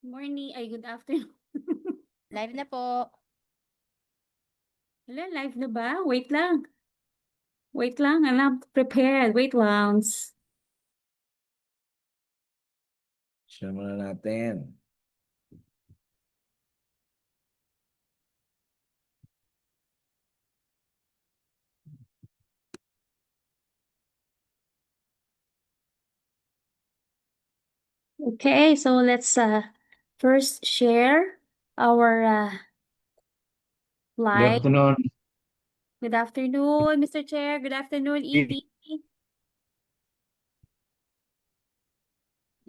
Morning, ay good afternoon. Live na po. Hala, live na ba? Wait lang. Wait lang, I'm not prepared. Wait lang. Share muna natin. Okay, so let's first share our Good live. afternoon. Good afternoon, Mr. Chair. Good afternoon, Edie.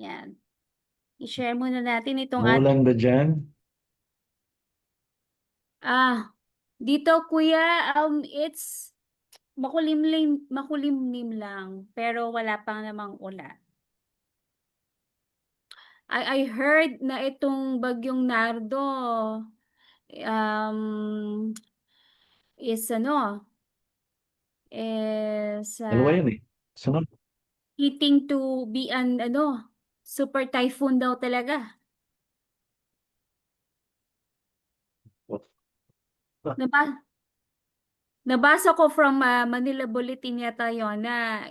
Yan. I-share muna natin itong Umuulan ba dyan? dito kuya, it's makulimlim lang, pero wala pang namang ulan. I heard na itong bagyong Nardo um, is Dalawa yan eh. Sunod. hitting to be an super typhoon daw talaga. Naba Nabasa ko from Manila Bulletin yata yon na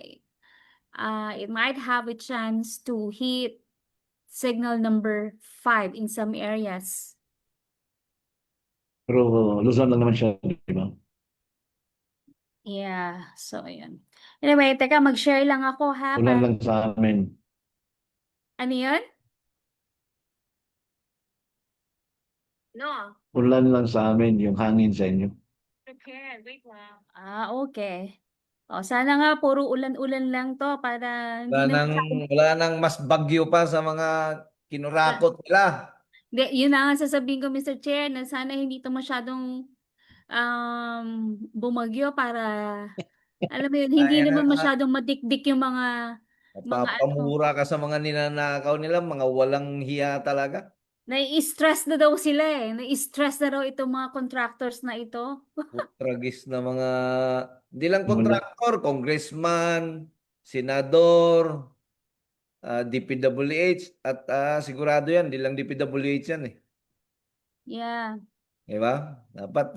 it might have a chance to hit signal number 5 in some areas. Pero Luzon lang naman siya, di ba? Yeah, so yun. Anyway, teka, mag-share lang ako ha. Ulan lang sa amin. Ano yun? No. Ulan lang sa amin, yung hangin sa inyo. Prepare, wait lang. Okay. O, sana nga puro ulan-ulan lang to para hindi na Wala nang mas bagyo pa sa mga kinurakot nila. Hindi, yun na nga sasabihin ko, Mr. Chair, na sana hindi to masyadong bumagyo para, alam mo yun, hindi Kaya naman na, masyadong madikdik yung mga napapamura ka sa mga ninanakaw nila, mga walang hiya talaga. nai-stress na daw sila eh. Nai-stress na daw itong mga contractors na ito. Tragis na mga, hindi lang Wala. kontraktor, congressman, senador, DPWH, at sigurado yan, hindi lang DPWH yan eh. Yeah. Diba? Dapat,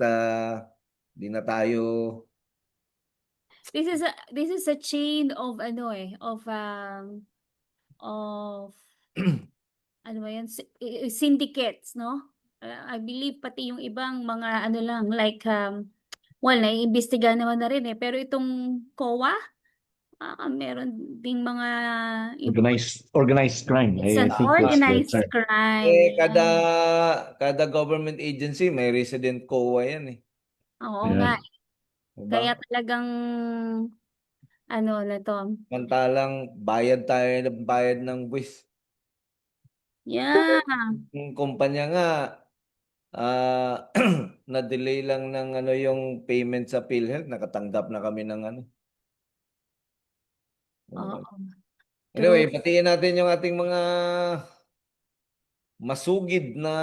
di na tayo, This is a chain of of ano ba yan, syndicates, no? I believe pati yung ibang mga ano lang, like, well, naiimbestiga naman na rin eh. Pero itong COA, meron ding mga, Organized crime. it's I an think that's the organized term. crime. kada, Yeah. kada government agency may resident COA yan eh. Oo nga. Ayan. Diba? Kaya talagang, ano na to. Samantalang bayad tayo ng bayad ng buwis. Yeah. Yung kumpanya nga, na-delay lang ng yung payment sa PhilHealth, nakatanggap na kami ng ano. Oo. Anyway, True. patiin natin yung ating mga masugid na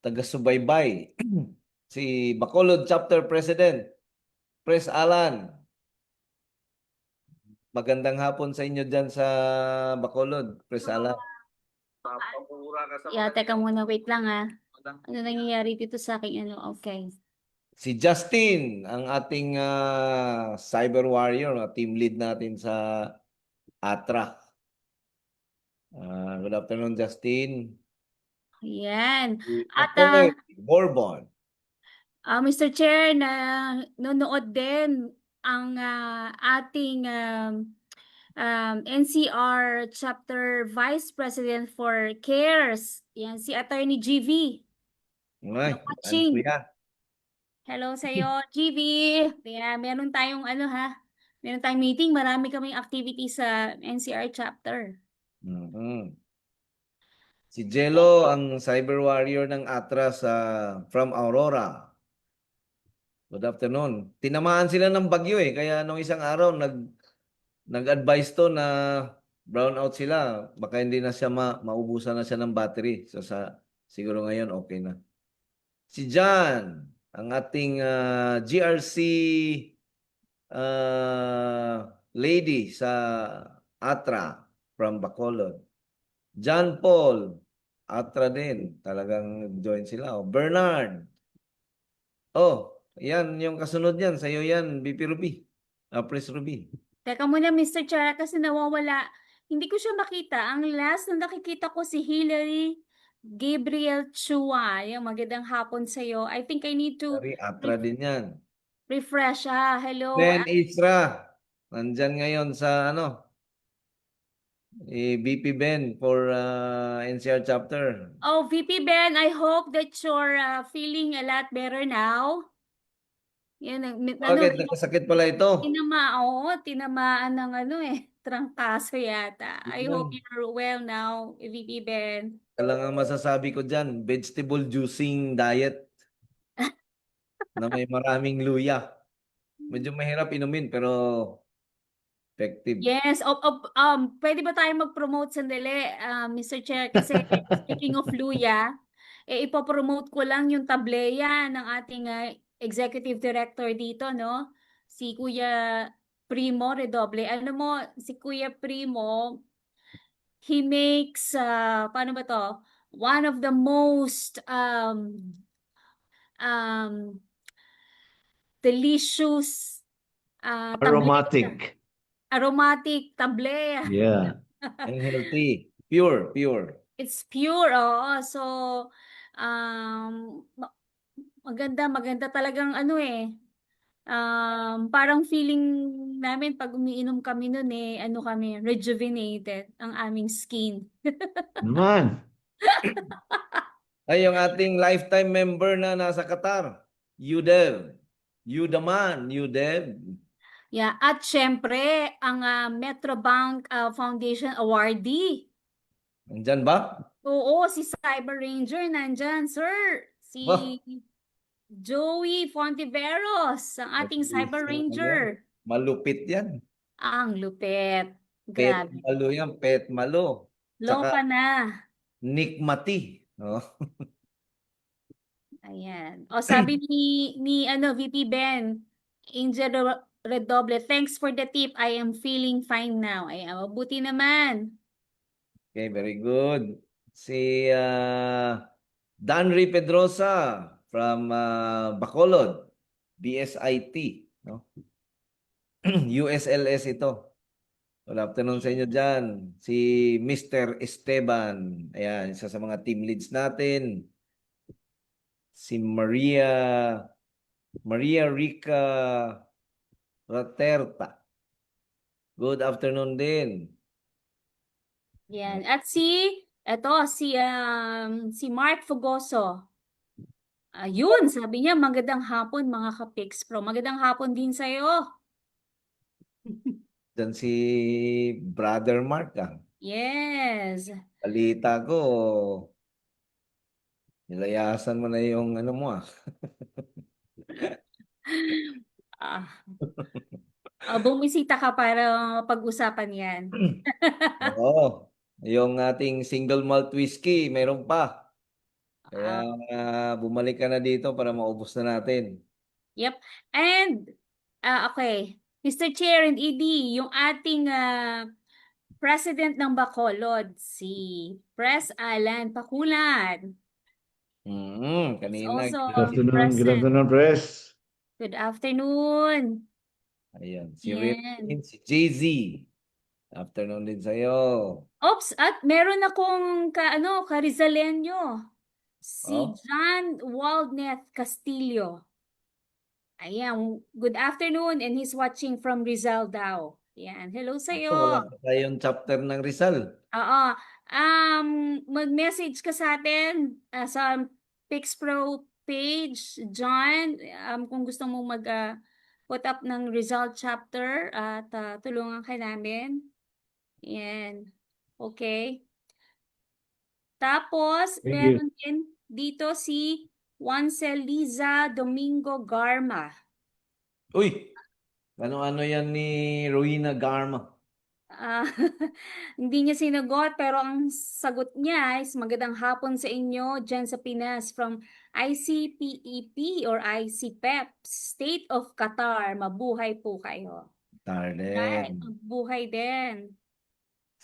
taga-subaybay. Si Bacolod Chapter President, Pres Alan. Magandang hapon sa inyo dyan sa Bacolod, Pres Alan. Yeah, teka muna, wait lang Ano nangyayari dito sa aking okay. Si Justin, ang ating cyber warrior, team lead natin sa ATRA. Good afternoon, Justin. Yan. At Attorney Bourbon. Mr. Chair, na nonood din ang ating NCR Chapter Vice President for CARES. Yan, si Attorney GV. Ay, Watching. kuya. Hello sa iyo, GV. Kaya meron tayong meron tayong meeting. Marami kaming activity sa NCR Chapter. Si Jello, ang cyber warrior ng ATRA from Aurora. Good afternoon. Tinamaan sila ng bagyo eh. Kaya nung isang araw, nag-advise to na brownout sila. Baka hindi na siya maubusan na siya ng battery. So siguro ngayon okay na. Si John, ang ating GRC lady sa ATRA from Bacolod. John Paul, Atra din. Talagang join sila. Oh, Bernard. Oh, yan yung kasunod yan. Sa'yo yan, BP Ruby. Pres Ruby. Teka muna, Mr. Chair, kasi nawawala. Hindi ko siya makita. Ang last na nakikita ko si Hillary Gabriel Chua. Yung magandang hapon sa'yo. I think I need to Sorry, Atra din yan. refresh. Hello. Ben Isra. Nandyan ngayon sa BP Ben for NCR chapter. Oh, VP Ben, I hope that you're feeling a lot better now. Yan, Bakit? Nagkasakit pala ito. tinamaan ng trangkaso yata. I hope Yan. you're well now, VP Ben. Talagang masasabi ko dyan, vegetable juicing diet na may maraming luya. Medyo mahirap inumin pero effective. Yes, pwede ba tayo mag-promote sandali, Mr. Chair? Kasi speaking of luya, ipopromote ko lang yung tableya ng ating executive director dito, no? Si Kuya Primo Redoble. Alam mo, si Kuya Primo, he makes, paano ba to? One of the most um, delicious Aromatic. aromatic tableya. Yeah. And healthy. Pure. It's pure, oo. So, maganda talagang parang feeling namin pag umiinom kami nun kami, rejuvenated ang aming skin. Naman. Ay, yung ating lifetime member na nasa Qatar, Udev. You the man, Udev. Yeah, at syempre, ang Metrobank Foundation awardee. Nandyan ba? Oo, si Cyber Ranger nandyan, sir. Si Bah. Joey Fontiveros, ang ating Cyber Ranger. Malupit yan. Ang lupit. Pet Grabe. Malo yan, Pet Malo. Tsaka Loka na. Nick Mati. Oh. Ayan. O sabi ni VP Ben, Angel Redoble, thanks for the tip. I am feeling fine now. Ayan, mabuti naman. Okay, very good. Si Danry Pedrosa from Bacolod, BSIT, no? USLS ito. Good afternoon sa inyo dyan. Si Mr. Esteban, ayan, isa sa mga team leads natin. Si Maria Rica Raterta. Good afternoon din. Yan. At si Mark Fugoso. Ayun, sabi niya, magandang hapon mga ka-Pix Pro. Magandang hapon din sa'yo. Dyan si Brother Mark. Yes. Balita ko, nilayasan mo na yung mo. Bumisita ka para pag-usapan yan. Oo. Yung ating single malt whiskey, mayroon pa. Kaya bumalik ka na dito para maubos na natin. Yep. And, okay. Mr. Chair and ED, yung ating President ng Bacolod, si Pres Alan Pakulan. Kanina. also Good afternoon. present. Good afternoon, Press. Good afternoon. Ayan. Si Yan. Rin, si JZ. Afternoon din sa'yo. Oops, at meron akong ka-Rizaleño. Si Oh. John Waldneth Castillo. Ayan, good afternoon and he's watching from Rizal daw. Yan, hello sa iyo. Wala pa tayong chapter ng Rizal. Oo. Mag-message ka sa atin sa PixPro page, John, kung gusto mo mag-put up ng result chapter at tulungan ka namin. Yan. Okay. Tapos, Thank you. meron din dito si Juanceliza Domingo Garma. Uy! Ano-ano yan ni Rowena Garma? Hindi niya sinagot pero ang sagot niya is magandang hapon sa inyo dyan sa Pinas from ICPEP or ICPEP, State of Qatar. Mabuhay po kayo. Right, Tarden. mabuhay din.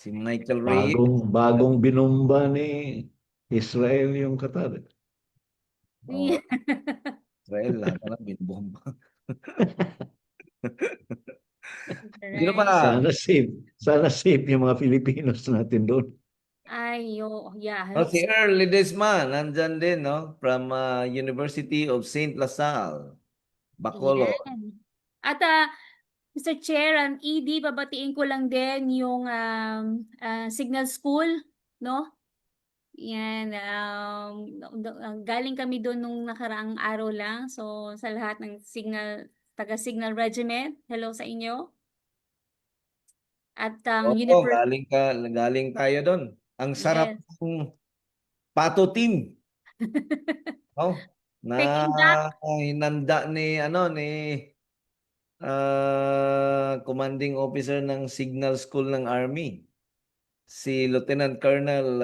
Si Michael Reyes. Bagong binumba ni Israel yung Qatar. Oh, Israel, lahat na lang binubomba. Sino pa? Right. Sana safe yung mga Filipinos natin doon. Yeah, I Oh, hope si so. Earl Ledesma, nandyan din, no? From University of St. LaSalle, Bacolod. Yan. At Mr. Chair, ang ED, babatiin ko lang din yung Signal School, no? Yan, galing kami doon nung nakaraang araw lang. So, sa lahat ng taga-Signal Regiment, hello sa inyo. At ang Oo, galing tayo doon. Ang sarap Yes. ng Pato Team. Oh, na Peking duck. hinanda ni commanding officer ng Signal School ng Army, si Lieutenant Colonel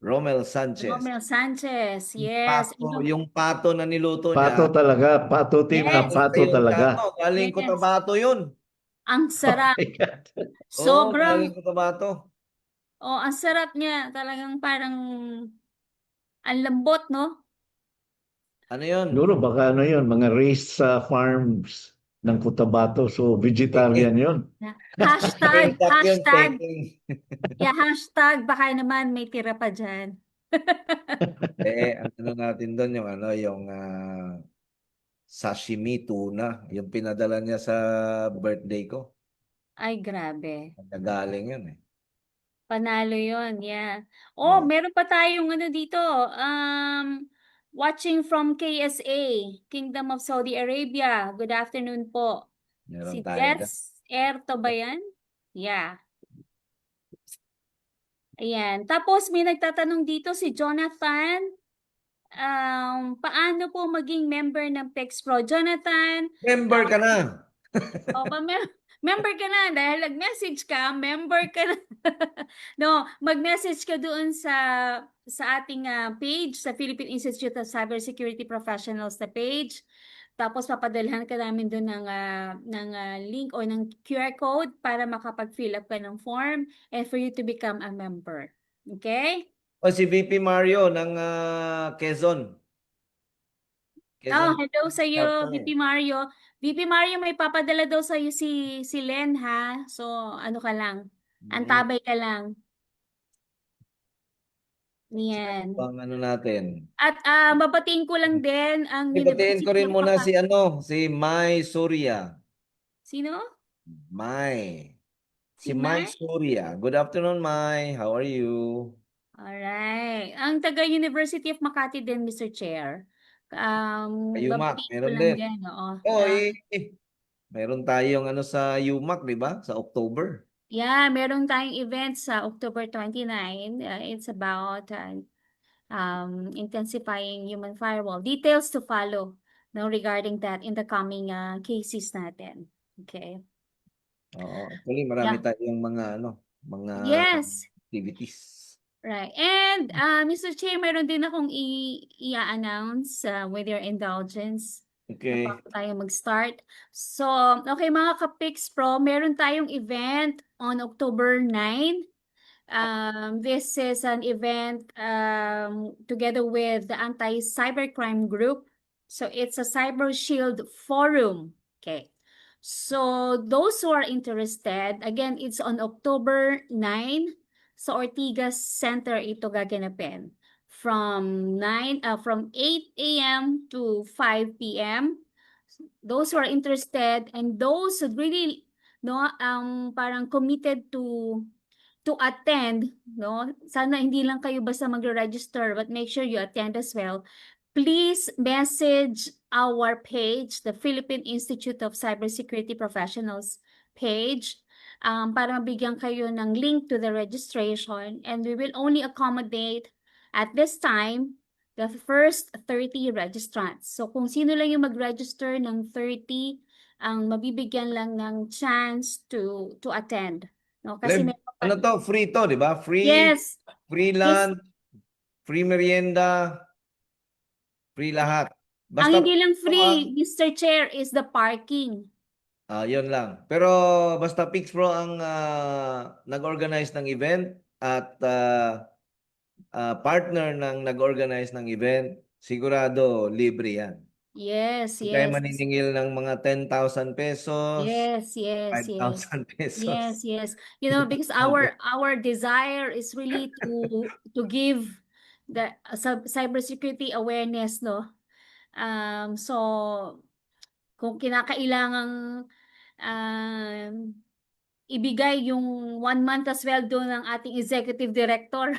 Romel Sanchez. Romel Sanchez, yes. Yung pato na niluto Pato niya, talaga. Pato team na Yes. pato yung talaga. pato, galing Yes. Cotabato yun. Ang sarap. My God. Oo, Sobrang, galing Cotabato. ang sarap niya. Talagang parang, ang lambot, no? Ano yun? Siguro baka ano yun, mga raised sa farms ng Cotabato. So, vegetarian yun. Hashtag, Peking duck yun, hashtag, Peking. hashtag, baka naman may tira pa dyan. Ang ano natin doon, yung sashimi tuna. Yung pinadala niya sa birthday ko. Ay, grabe. Nagagaling yun eh. Panalo yon, yeah. Oh, Oh, meron pa tayong ano dito. Watching from KSA, Kingdom of Saudi Arabia. Good afternoon po. meron Si tayo dyan. Jess Erto ba yan? Yeah. Ayan. Tapos may nagtatanong dito si Jonathan. Paano po maging member ng PEX Pro? Jonathan, Member ka na. member ka na dahil nag-message ka, member ka na. No, mag-message ka doon sa ating page, sa Philippine Institute of Cybersecurity Professionals na page. Tapos papadalhan ka namin doon ng link o ng QR code para makapag-fill up ka ng form and for you to become a member. Okay? O si VP Mario ng Quezon. Oh, hello sa iyo, Chapter. VP Mario. VP Mario, may papadala daw sa iyo si Len, ha? So, ano ka lang, antabay ka lang. Yan. Ang ano natin. At babatiin ko lang din ang Ibatiin ko University rin of muna Makati. si Mai Surya. Sino? Mai. Si Si Mai Mai? Surya. Good afternoon, Mai. How are you? Alright. Ang taga University of Makati din, Mr. Chair. UMAC, Babatiin ko meron lang din. din, oo. Oh, meron tayong sa UMAC, di ba? Sa October. Yeah, meron tayong event sa October 29. It's about intensifying human firewall. Details to follow, no, regarding that in the coming cases natin. Okay. Oo. Actually, marami Yeah. tayong mga Yes. activities. Right. And Mr. Chair, meron din akong i-announce with your indulgence na Okay. bago tayo mag-start. So, okay mga ka-Pix Pro, meron tayong event on October 9. This is an event together with the Anti-Cybercrime Group. So, it's a Cyber Shield Forum. Okay. So, those who are interested, again, it's on October 9 sa Ortigas Center ito gaganapin from 8 a.m. to 5 p.m. Those who are interested and those who really parang committed to attend, no? Sana hindi lang kayo basta magre-register but make sure you attend as well. Please message our page, the Philippine Institute of Cybersecurity Professionals page, para mabigyan kayo ng link to the registration, and we will only accommodate at this time the first 30 registrants. So kung sino lang yung mag-register ng 30, ang mabibigyan lang ng chance to attend. No? Kasi may Ano to? Free to, di ba? Free, yes, free lunch, free merienda, free lahat. ang Basta hindi lang pumunta ka. free, Mr. Chair, is the parking. Yun lang. Pero basta Pix Pro ang nag-organize ng event at partner ng nag-organize ng event, sigurado libre yan. Yes, Hindi tayo yes. maniningil ng mga 10,000 pesos, Yes, yes, yes. 5,000 pesos. Yes, yes. You know, because our desire is really to give the cybersecurity awareness, no? So kung kinakailangang um, ibigay yung 1 month as sweldo ng ating executive director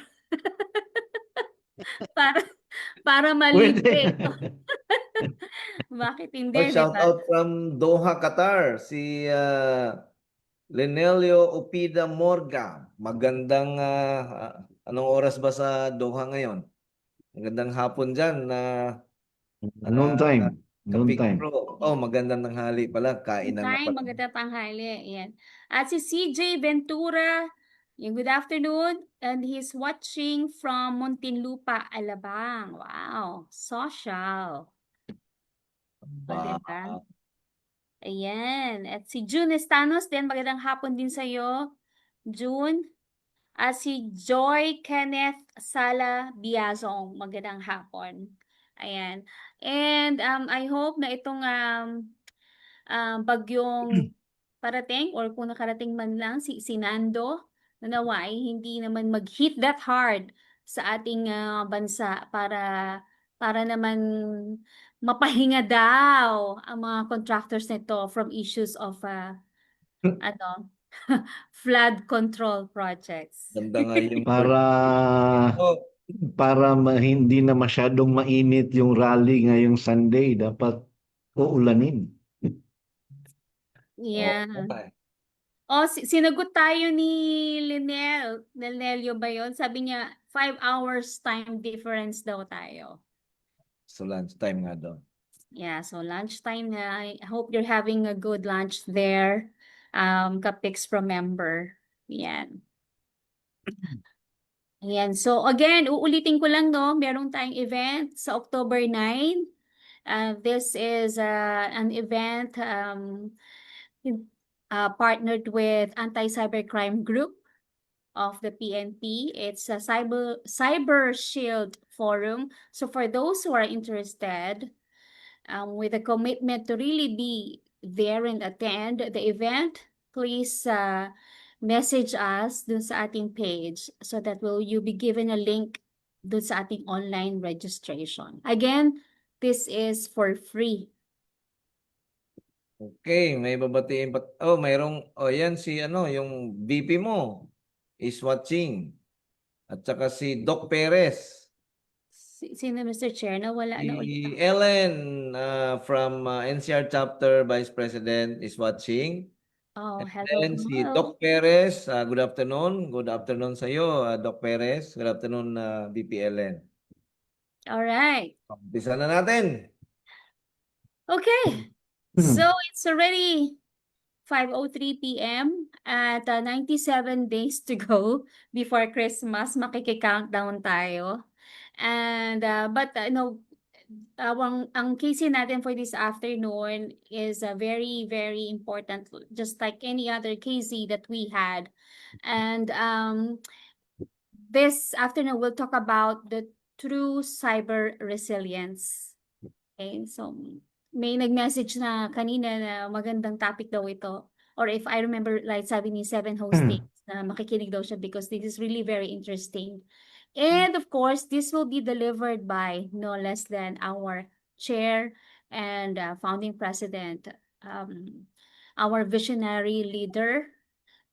para para Pwede. malibre ito. Bakit hindi, di Shout ba? out from Doha, Qatar, si Lenelio Upida Morga. Magandang anong oras ba sa Doha ngayon? Magandang hapon dyan na Noon time. Noon Kapik time. Pro. Oh, magandang tanghali pala. Kainan na Time, pala. magandang tanghali. Ayan. At si CJ Ventura, yung good afternoon, and he's watching from Muntinlupa, Alabang. Wow, social. O, diba? Ayan. At si June Estanos din, magandang hapon din sa'yo, June. At si Joy Kenneth Sala Biazong, magandang hapon. Ayan. And I hope na itong bagyong parating or kung nakarating man lang si Nando na naway hindi naman mag-hit that hard sa ating bansa para naman mapahinga daw ang mga contractors nito from issues of ano flood control projects. Ganda nga yung Para Oh, hindi na masyadong mainit yung rally ngayong Sunday, dapat uulanin. Yeah. okay. Oh, sinagot tayo ni Lenelio ba yun? Sabi niya, 5 hours time difference daw tayo. So lunchtime nga daw. Yeah, so lunchtime na. I hope you're having a good lunch there. Kapix from member. Yan. Ayan. So again, uulitin ko lang, no, meron tayong event sa October 9. This is an event partnered with Anti-Cybercrime Group of the PNP. It's a Cyber Shield Forum. So for those who are interested, with a commitment to really be there and attend the event, please message us dun sa ating page so that you'll be given a link dun sa ating online registration. Again, this is for free. Okay, may babatiin pa. Oh, yan si yung VP mo is watching. At saka si Doc Perez. Sino, Mr. Chair? Nawala na ulit. Si Ellen from NCR Chapter Vice President is watching. Oh, And hello. then si Hello. Doc Perez, good afternoon. Good afternoon sa iyo, Doc Perez. Good afternoon, VP Ellen. All right. Umpisa na natin. Okay. So it's already 5:03 p.m. at 97 days to go before Christmas. Makiki-countdown tayo. And but ang KC natin for this afternoon is very, very important, just like any other KC that we had. And this afternoon we'll talk about the true cyber resilience. Okay, so may nag-message na kanina na magandang topic daw ito. Or if I remember, like sabi ni Seven Hosting, na makikinig daw siya because this is really very interesting. And of course, this will be delivered by no less than our chair and founding president, our visionary leader,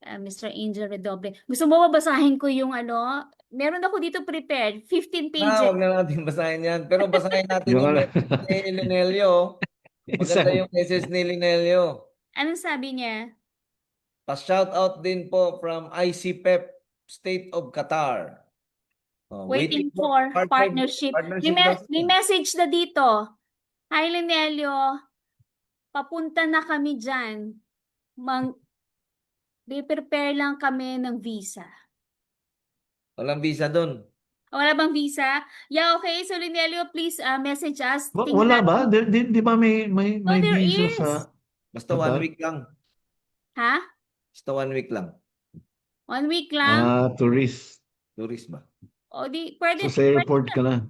Mr. Angel Redoble. Gusto mo babasahin ko yung meron ako dito prepared, 15 pages. Huwag na natin basahin yan. Pero basahin natin Yung yung message ni Linelio. Maganda yung message ni Linelio. Anong sabi niya? Pa-shout out din po from ICPEP State of Qatar. Waiting for partnership. May message na dito. Hi, Linelio. Papunta na kami dyan. Prepare lang kami ng visa. Walang visa doon. Wala bang visa? Yeah, okay. So, Linelio, please message us. Wala ba? Di ba may Oh, there visa is. sa... Basta Ano 1 ba? week lang. Ha? Basta 1 week lang. 1 week lang? Tourist. Tourist ba? O di, So pwede, sa airport ka na.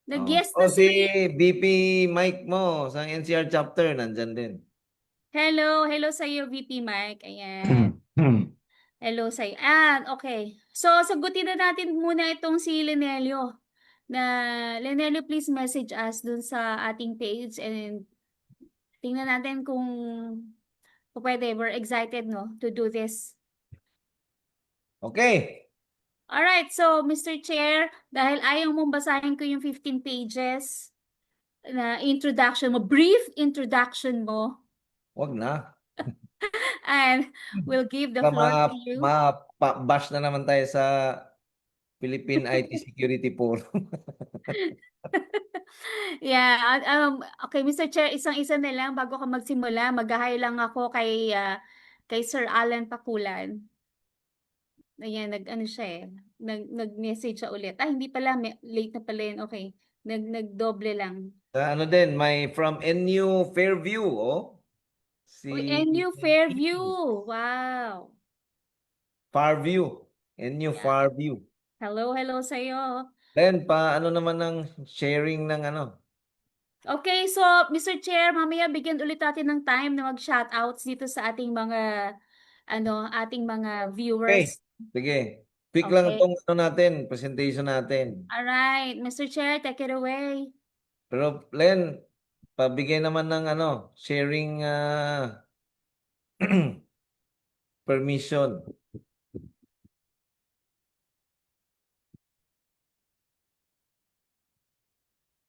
nag-guest O na si sila. BP Mike mo sa NCR chapter, nandyan din. Hello sa iyo, VP Mike. Ayan. Hello sa iyo. Okay. So, sagutin na natin muna itong si Lenelio. Lenelio, please message us dun sa ating page and tingnan natin kung pwede. We're excited, no, to do this. Okay. Alright, so Mr. Chair, dahil ayaw mong basahin ko yung 15 pages na introduction mo, brief introduction mo, Wag na. and we'll give the Baka floor to you. bash na naman tayo sa Philippine IT Security Forum. Yeah, okay, Mr. Chair, isang-isa na lang bago ka magsimula. Mag-hi lang ako kay Sir Alan Pakulan. Ayan, nag-ano siya eh. Nag-message siya ulit. Hindi pala, late na pala yun. Okay, nagdoble lang. Ano din, may from NU Fairview, oh. Uy, Si NU Fairview. Wow. Farview. NU Yeah. Farview. Hello sa'yo. Then, ano naman ng sharing ng ano? Okay, so Mr. Chair, mamaya bigyan ulit natin ng time na mag-shoutouts dito sa ating mga ating mga Okay. viewers. Sige. Quick lang Okay. itong natin, presentation natin. All right, Mr. Chair, take it away. Pero, Len, pabigay naman ng sharing permission.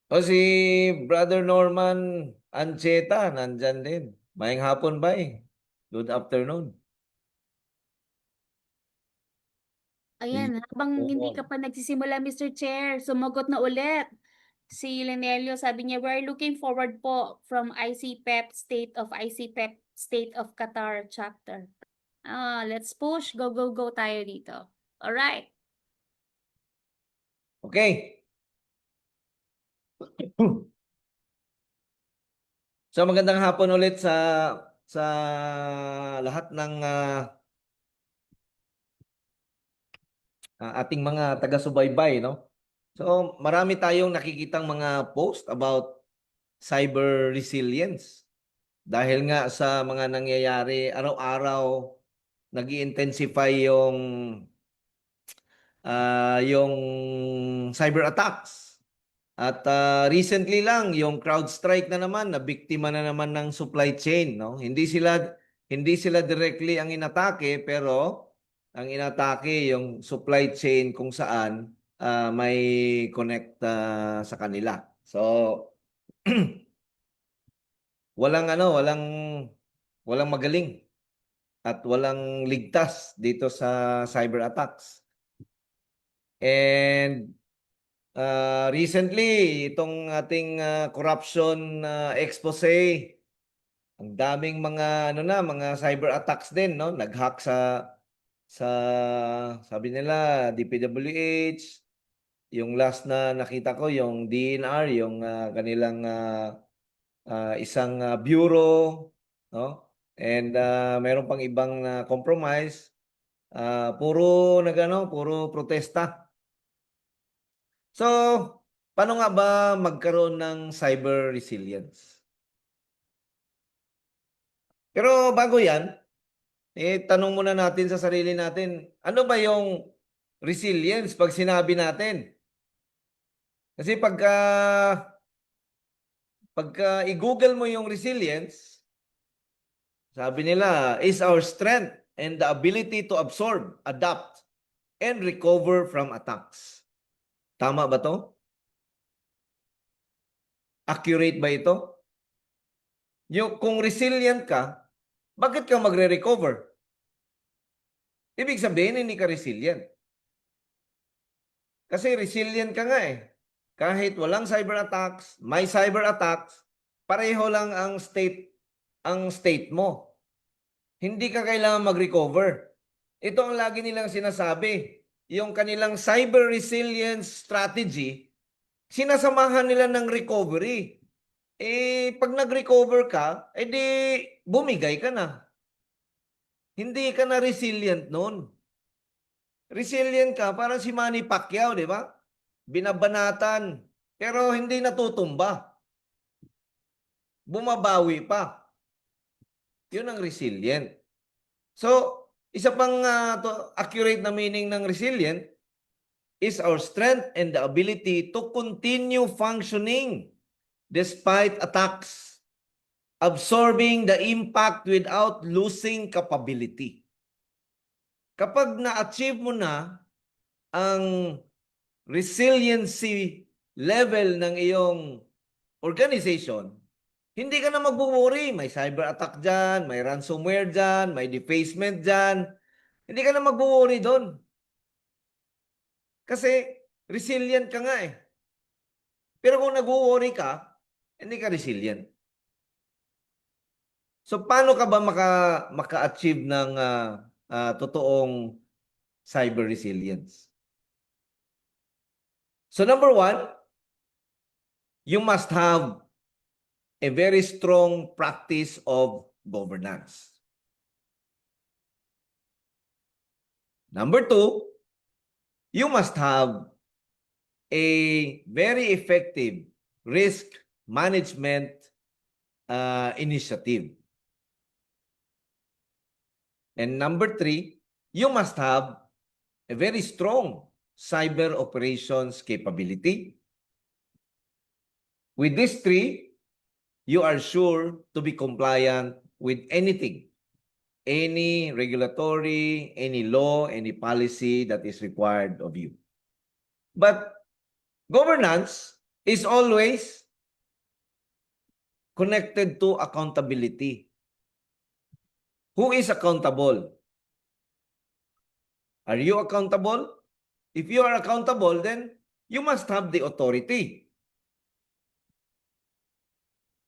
O si Brother Norman Ancheta, nandyan din. Mayang hapon ba eh? Good afternoon. Ayan, habang hindi ka Oo. pa nagsisimula, Mr. Chair, sumagot na ulit. Si Lenelio, sabi niya, we're looking forward po from ICPEP, State of Qatar chapter. Let's push. Go, go, go tayo dito. All right. Okay. So magandang hapon ulit sa lahat ng ating mga taga-subaybay, no? So marami tayong nakikitang mga post about cyber resilience. Dahil nga sa mga nangyayari araw-araw, nag-intensify yung cyber attacks. At recently lang yung CrowdStrike na naman, na biktima na naman ng supply chain, no? Hindi sila directly ang inatake, pero ang inatake yung supply chain kung saan may connect sa kanila. So walang magaling at walang ligtas dito sa cyber attacks. And recently, itong ating corruption expose, ang daming mga mga cyber attacks din, no? Nag-hack sa sabi nila DPWH, yung last na nakita ko yung DNR, yung kanilang isang bureau, no? And meron pang ibang compromise. Puro protesta. So, paano nga ba magkaroon ng cyber resilience? Pero bago yan, tanong muna natin sa sarili natin, ano ba yung resilience pag sinabi natin? Kasi pagka i-google mo yung resilience, sabi nila, is our strength and the ability to absorb, adapt, and recover from attacks. Tama ba to? Accurate ba ito? Kung resilient ka, bakit ka magre-recover? Ibig sabihin, hindi ka resilient. Kasi resilient ka nga eh. Kahit walang cyber attacks, may cyber attacks, pareho lang ang state mo. Hindi ka kailangan mag-recover. Ito ang lagi nilang sinasabi. Yung kanilang cyber resilience strategy, sinasamahan nila ng recovery. pag nag-recover ka, di bumigay ka na. Hindi ka na resilient noon. Resilient ka, parang si Manny Pacquiao, di ba? Binabanatan, pero hindi natutumba. Bumabawi pa. Yun ang resilient. So, isa pang accurate na meaning ng resilient is our strength and the ability to continue functioning despite attacks, absorbing the impact without losing capability. Kapag na-achieve mo na ang resiliency level ng iyong organization, hindi ka na mag-worry. May cyber attack dyan, may ransomware dyan, may defacement dyan. Hindi ka na mag-worry doon. Kasi resilient ka nga eh. Pero kung nag-worry ka, hindi ka resilient. So paano ka ba maka-achieve ng totoong cyber resilience? So number one, you must have a very strong practice of governance. Number two, you must have a very effective risk management initiative. And number three, you must have a very strong cyber operations capability. With these three, you are sure to be compliant with anything, any regulatory, any law, any policy that is required of you. But governance is always connected to accountability. Who is accountable? Are you accountable? If you are accountable, then you must have the authority.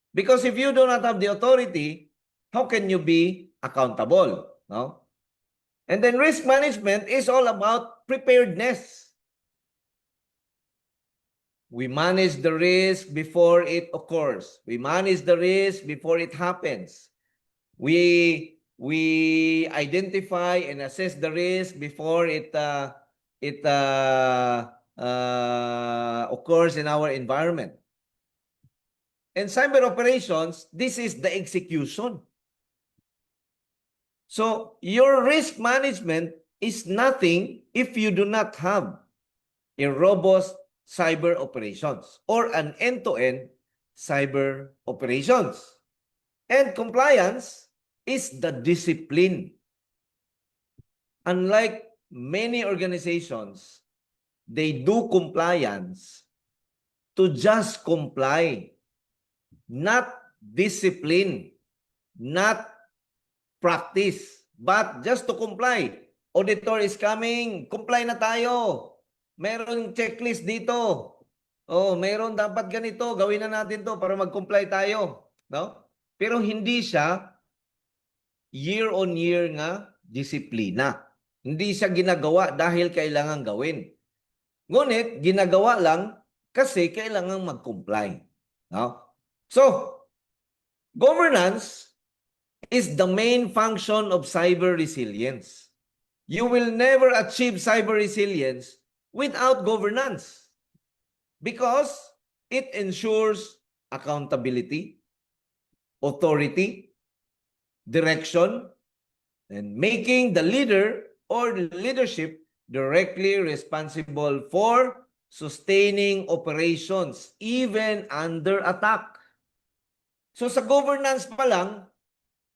Because if you do not have the authority, how can you be accountable? No? And then risk management is all about preparedness. We manage the risk before it occurs. We manage the risk before it happens. We identify and assess the risk before it occurs in our environment. And cyber operations, this is the execution. So your risk management is nothing if you do not have a robust cyber operations or an end-to-end cyber operations. And compliance is the discipline. Unlike many organizations, they do compliance to just comply, not discipline, not practice, but just to comply. Auditor is coming, comply na tayo. Meron checklist dito. Oh, meron dapat ganito, gawin na natin to para mag-comply tayo, no? Pero hindi siya year on year nga disiplina. Hindi siya ginagawa dahil kailangan gawin. Ngunit ginagawa lang kasi kailangan mag-comply, no? So, governance is the main function of cyber resilience. You will never achieve cyber resilience without governance because it ensures accountability, authority, direction, and making the leader or the leadership directly responsible for sustaining operations even under attack. So sa governance pa lang,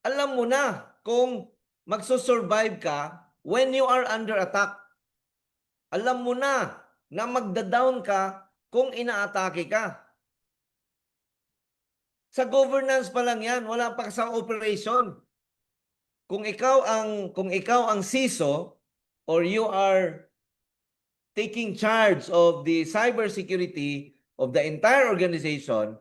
alam mo na kung magsusurvive ka when you are under attack. Alam mo na magda-down ka kung inaatake ka. Sa governance pa lang yan, wala pa sa operation. Kung ikaw ang CISO or you are taking charge of the cybersecurity of the entire organization,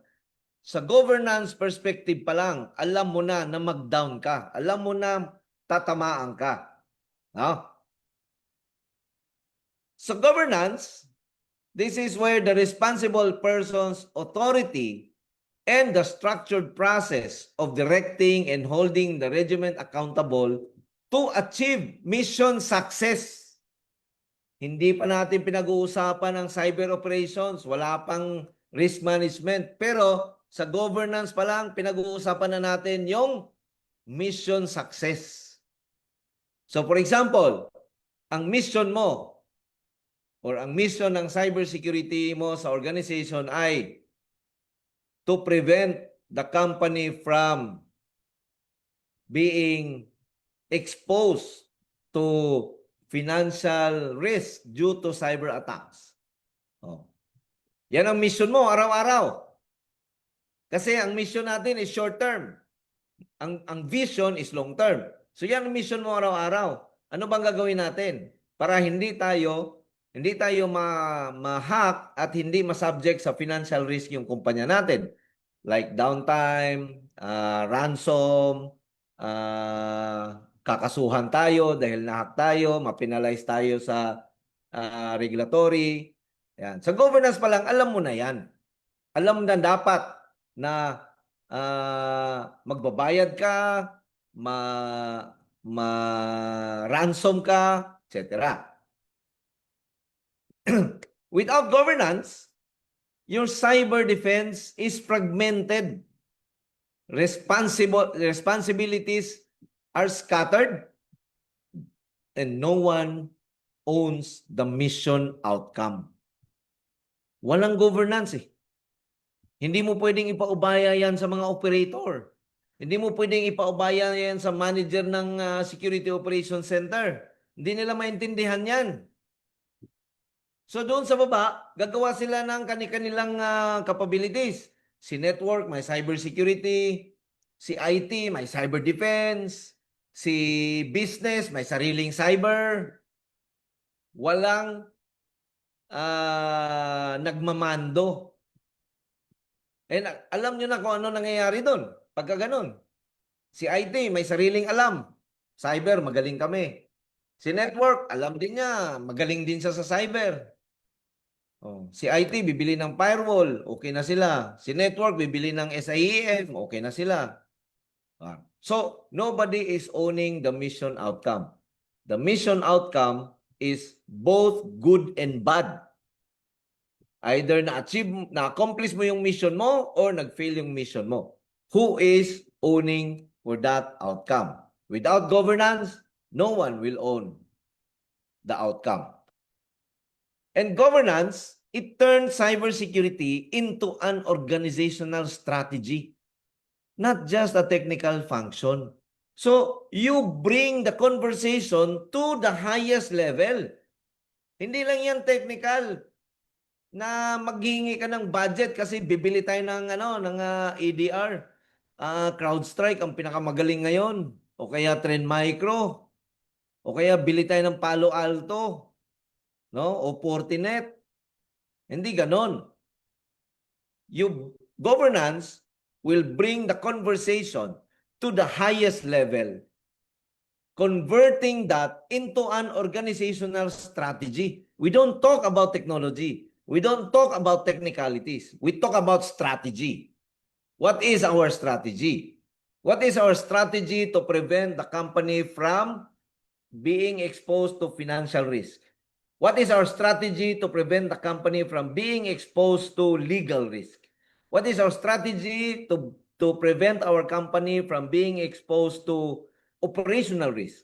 sa governance perspective pa lang, alam mo na mag-down ka. Alam mo na tatamaan ka. No? So governance, this is where the responsible person's authority and the structured process of directing and holding the regiment accountable to achieve mission success. Hindi pa natin pinag-uusapan ang cyber operations, wala pang risk management, pero sa governance pa lang, pinag-uusapan na natin yung mission success. So for example, ang mission mo or ang mission ng cybersecurity mo sa organization ay to prevent the company from being exposed to financial risk due to cyber attacks. Oh. Yan ang mission mo araw-araw. Kasi ang mission natin is short term. Ang vision is long term. So yan ang mission mo araw-araw. Ano bang gagawin natin para hindi tayo ma-hack at hindi ma-subject sa financial risk yung kumpanya natin? Like downtime, ransom, kakasuhan tayo dahil na-hack tayo, ma-penalize tayo sa regulatory. Yan. Sa governance pa lang, alam mo na yan. Alam na dapat na magbabayad ka, ransom ka, etc. Without governance, your cyber defense is fragmented. Responsibilities are scattered and no one owns the mission outcome. Walang governance eh. Hindi mo pwedeng ipaubaya yan sa mga operator. Hindi mo pwedeng ipaubaya yan sa manager ng Security Operations Center. Hindi nila maintindihan yan. So doon sa baba, gagawa sila ng kanilang capabilities. Si network, may cybersecurity. Si IT, may cyber defense. Si business, may sariling cyber. Walang nagmamando. And alam nyo na kung ano nangyayari doon. Pagka ganun. Si IT, may sariling alam. Cyber, magaling kami. Si network, alam din niya. Magaling din siya sa cyber. Oh, si IT, bibili ng firewall. Okay na sila. Si network, bibili ng SIEM. Okay na sila. So, nobody is owning the mission outcome. The mission outcome is both good and bad. Either na-accomplish mo yung mission mo or nag-fail yung mission mo. Who is owning for that outcome? Without governance, no one will own the outcome. And governance, it turns cybersecurity into an organizational strategy, not just a technical function. So, you bring the conversation to the highest level. Hindi lang yan technical na maghihingi ka ng budget kasi bibili tayo ng EDR. CrowdStrike ang pinakamagaling ngayon. O kaya Trend Micro. O kaya bili tayo ng Palo Alto. No? O Fortinet. Hindi ganon. Governance will bring the conversation to the highest level, converting that into an organizational strategy. We don't talk about technology. We don't talk about technicalities. We talk about strategy. What is our strategy? What is our strategy to prevent the company from being exposed to financial risk? What is our strategy to prevent the company from being exposed to legal risk? What is our strategy to prevent our company from being exposed to operational risk?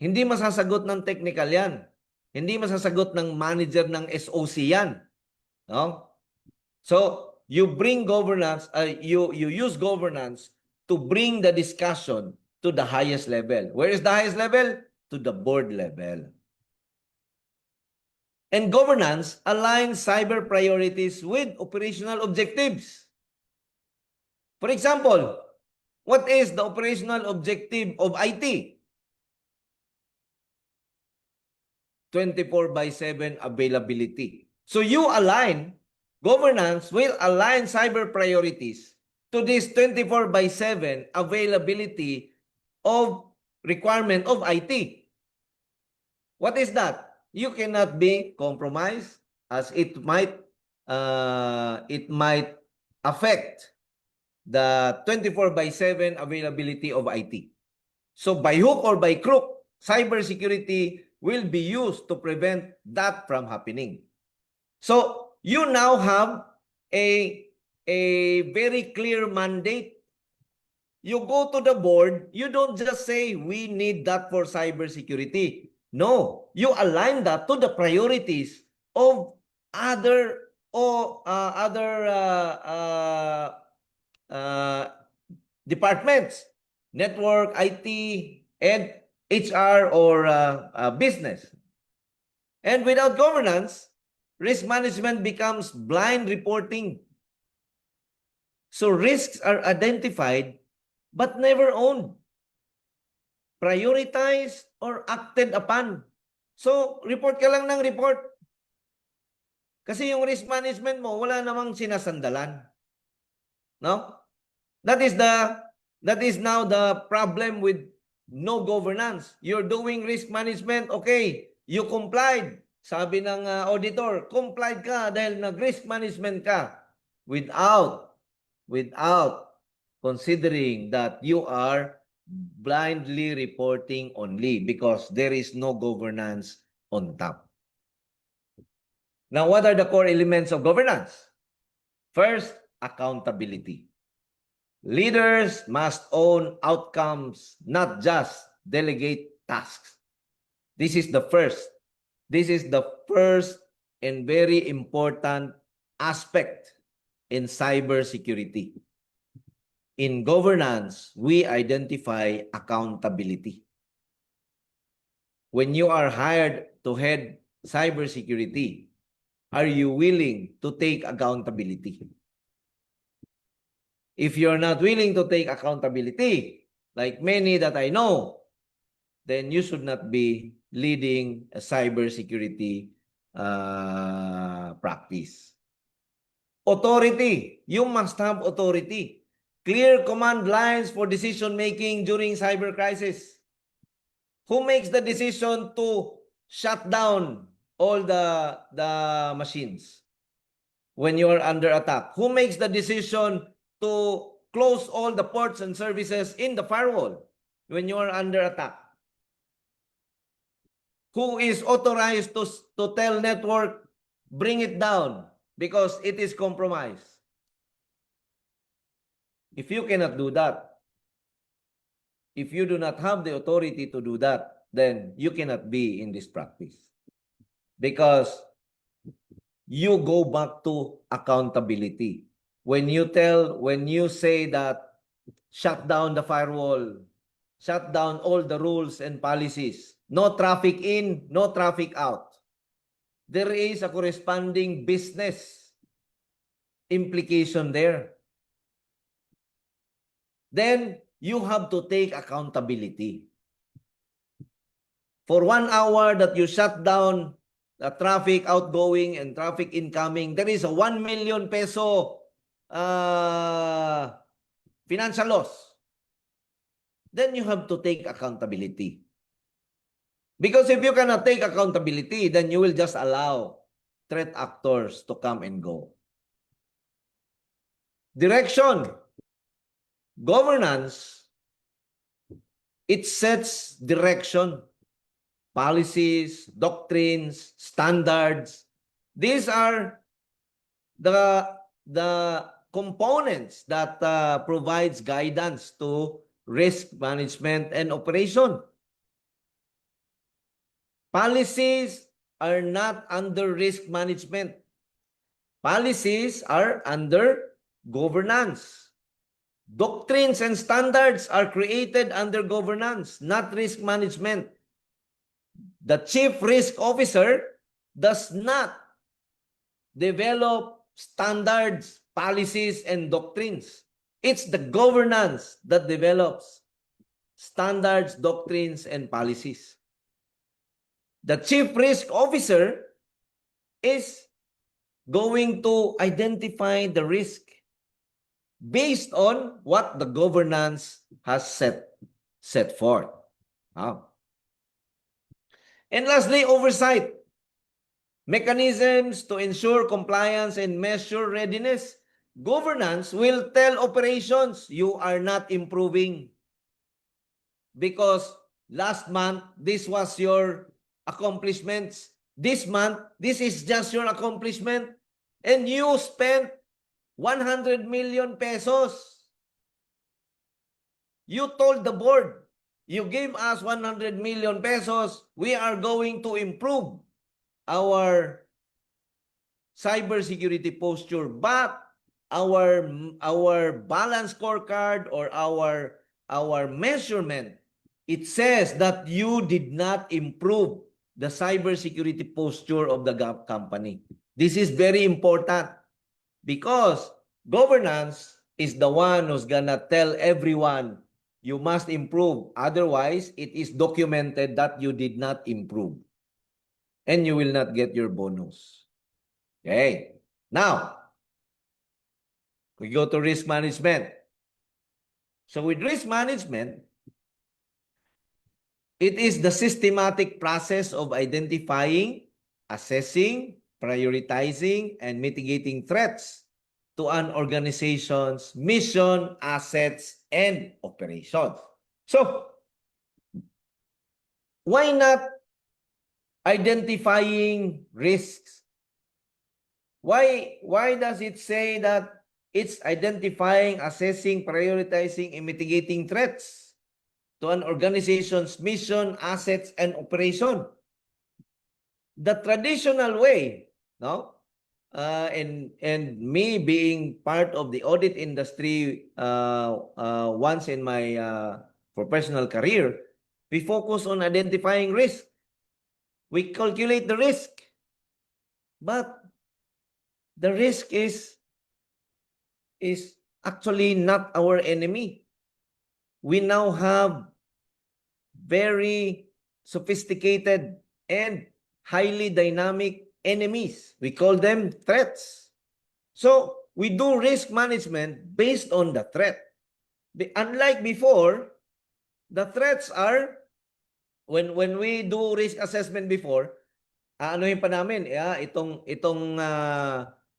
Hindi masasagot ng technical yan. Hindi masasagot ng manager ng SOC yan. No? So, you bring governance, you use governance to bring the discussion to the highest level. Where is the highest level? To the board level. And governance aligns cyber priorities with operational objectives. For example, what is the operational objective of IT? 24/7 availability. So you align, governance will align cyber priorities to this 24/7 availability of requirement of IT. What is that? You cannot be compromised as it might affect the 24/7 availability of IT. So by hook or by crook, cybersecurity will be used to prevent that from happening. So you now have a very clear mandate. You go to the board, you don't just say we need that for cybersecurity. No, you align that to the priorities of other departments, network, IT, and HR or business. And without governance, risk management becomes blind reporting. So risks are identified but never owned, prioritized, or acted upon. So, report ka lang ng report. Kasi yung risk management mo, wala namang sinasandalan. No? That is now the problem with no governance. You're doing risk management, okay, you complied. Sabi ng auditor, complied ka dahil nag-risk management ka without considering that you are blindly reporting only because there is no governance on top. Now, what are the core elements of governance? First, accountability. Leaders must own outcomes, not just delegate tasks. This is the first and very important aspect in cybersecurity. In governance, we identify accountability. When you are hired to head cybersecurity, are you willing to take accountability? If you're not willing to take accountability, like many that I know, then you should not be leading a cybersecurity practice. Authority. You must have authority. Clear command lines for decision-making during cyber crisis. Who makes the decision to shut down all the machines when you are under attack? Who makes the decision to close all the ports and services in the firewall when you are under attack? Who is authorized to tell network, bring it down because it is compromised? If you cannot do that, if you do not have the authority to do that, then you cannot be in this practice. Because you go back to accountability. When you say that shut down the firewall, shut down all the rules and policies, no traffic in, no traffic out, there is a corresponding business implication there. Then you have to take accountability. For 1 hour that you shut down the traffic outgoing and traffic incoming, there is a 1 million peso financial loss. Then you have to take accountability. Because if you cannot take accountability, then you will just allow threat actors to come and go. Direction. Governance, it sets direction, policies, doctrines, standards. These are the components that provides guidance to risk management and operation. Policies are not under risk management. Policies are under governance. Doctrines and standards are created under governance, not risk management. The chief risk officer does not develop standards, policies, and doctrines. It's the governance that develops standards, doctrines, and policies. The chief risk officer is going to identify the risk based on what the governance has set forth. And lastly, oversight. Mechanisms to ensure compliance and measure readiness. governance will tell operations, you are not improving because last month, this was your accomplishments. This month, this is just your accomplishment. And you spent 100 million pesos. You told the board, you gave us 100 million pesos. We are going to improve our cybersecurity posture, but our balance scorecard or our measurement, it says that you did not improve the cybersecurity posture of the company. This is very important because governance is the one who's gonna tell everyone you must improve. Otherwise, it is documented that you did not improve and you will not get your bonus. Okay. Now, we go to risk management. So with risk management, it is the systematic process of identifying, assessing, prioritizing, and mitigating threats to an organization's mission, assets, and operations. So, why not identifying risks? Why does it say that it's identifying, assessing, prioritizing, and mitigating threats to an organization's mission, assets, and operation? The traditional way, no? And me being part of the audit industry once in my professional career, we focus on identifying risk. We calculate the risk. But the risk is actually not our enemy. We now have very sophisticated and highly dynamic enemies. We call them threats. So we do risk management based on the threat. Unlike before, the threats are, when we do risk assessment before, anuhin pa namin,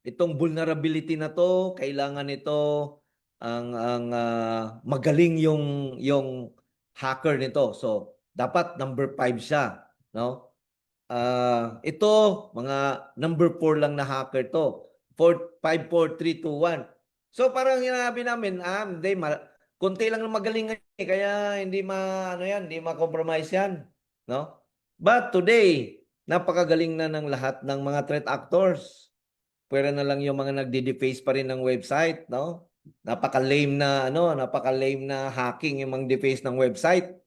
itong vulnerability na to, kailangan ito ang magaling yung hacker nito. So dapat number 5 siya, no? Ito mga number 4 lang na hacker to. 4 5 4 3 2 1. So parang sinabi namin, hindi konti lang na magaling kaya hindi hindi ma-compromise yan, no? But today, napakagaling na ng lahat ng mga threat actors. Pwera na lang yung mga nagde-deface pa rin ng website, no? Napaka-lame na hacking yung mga deface ng website.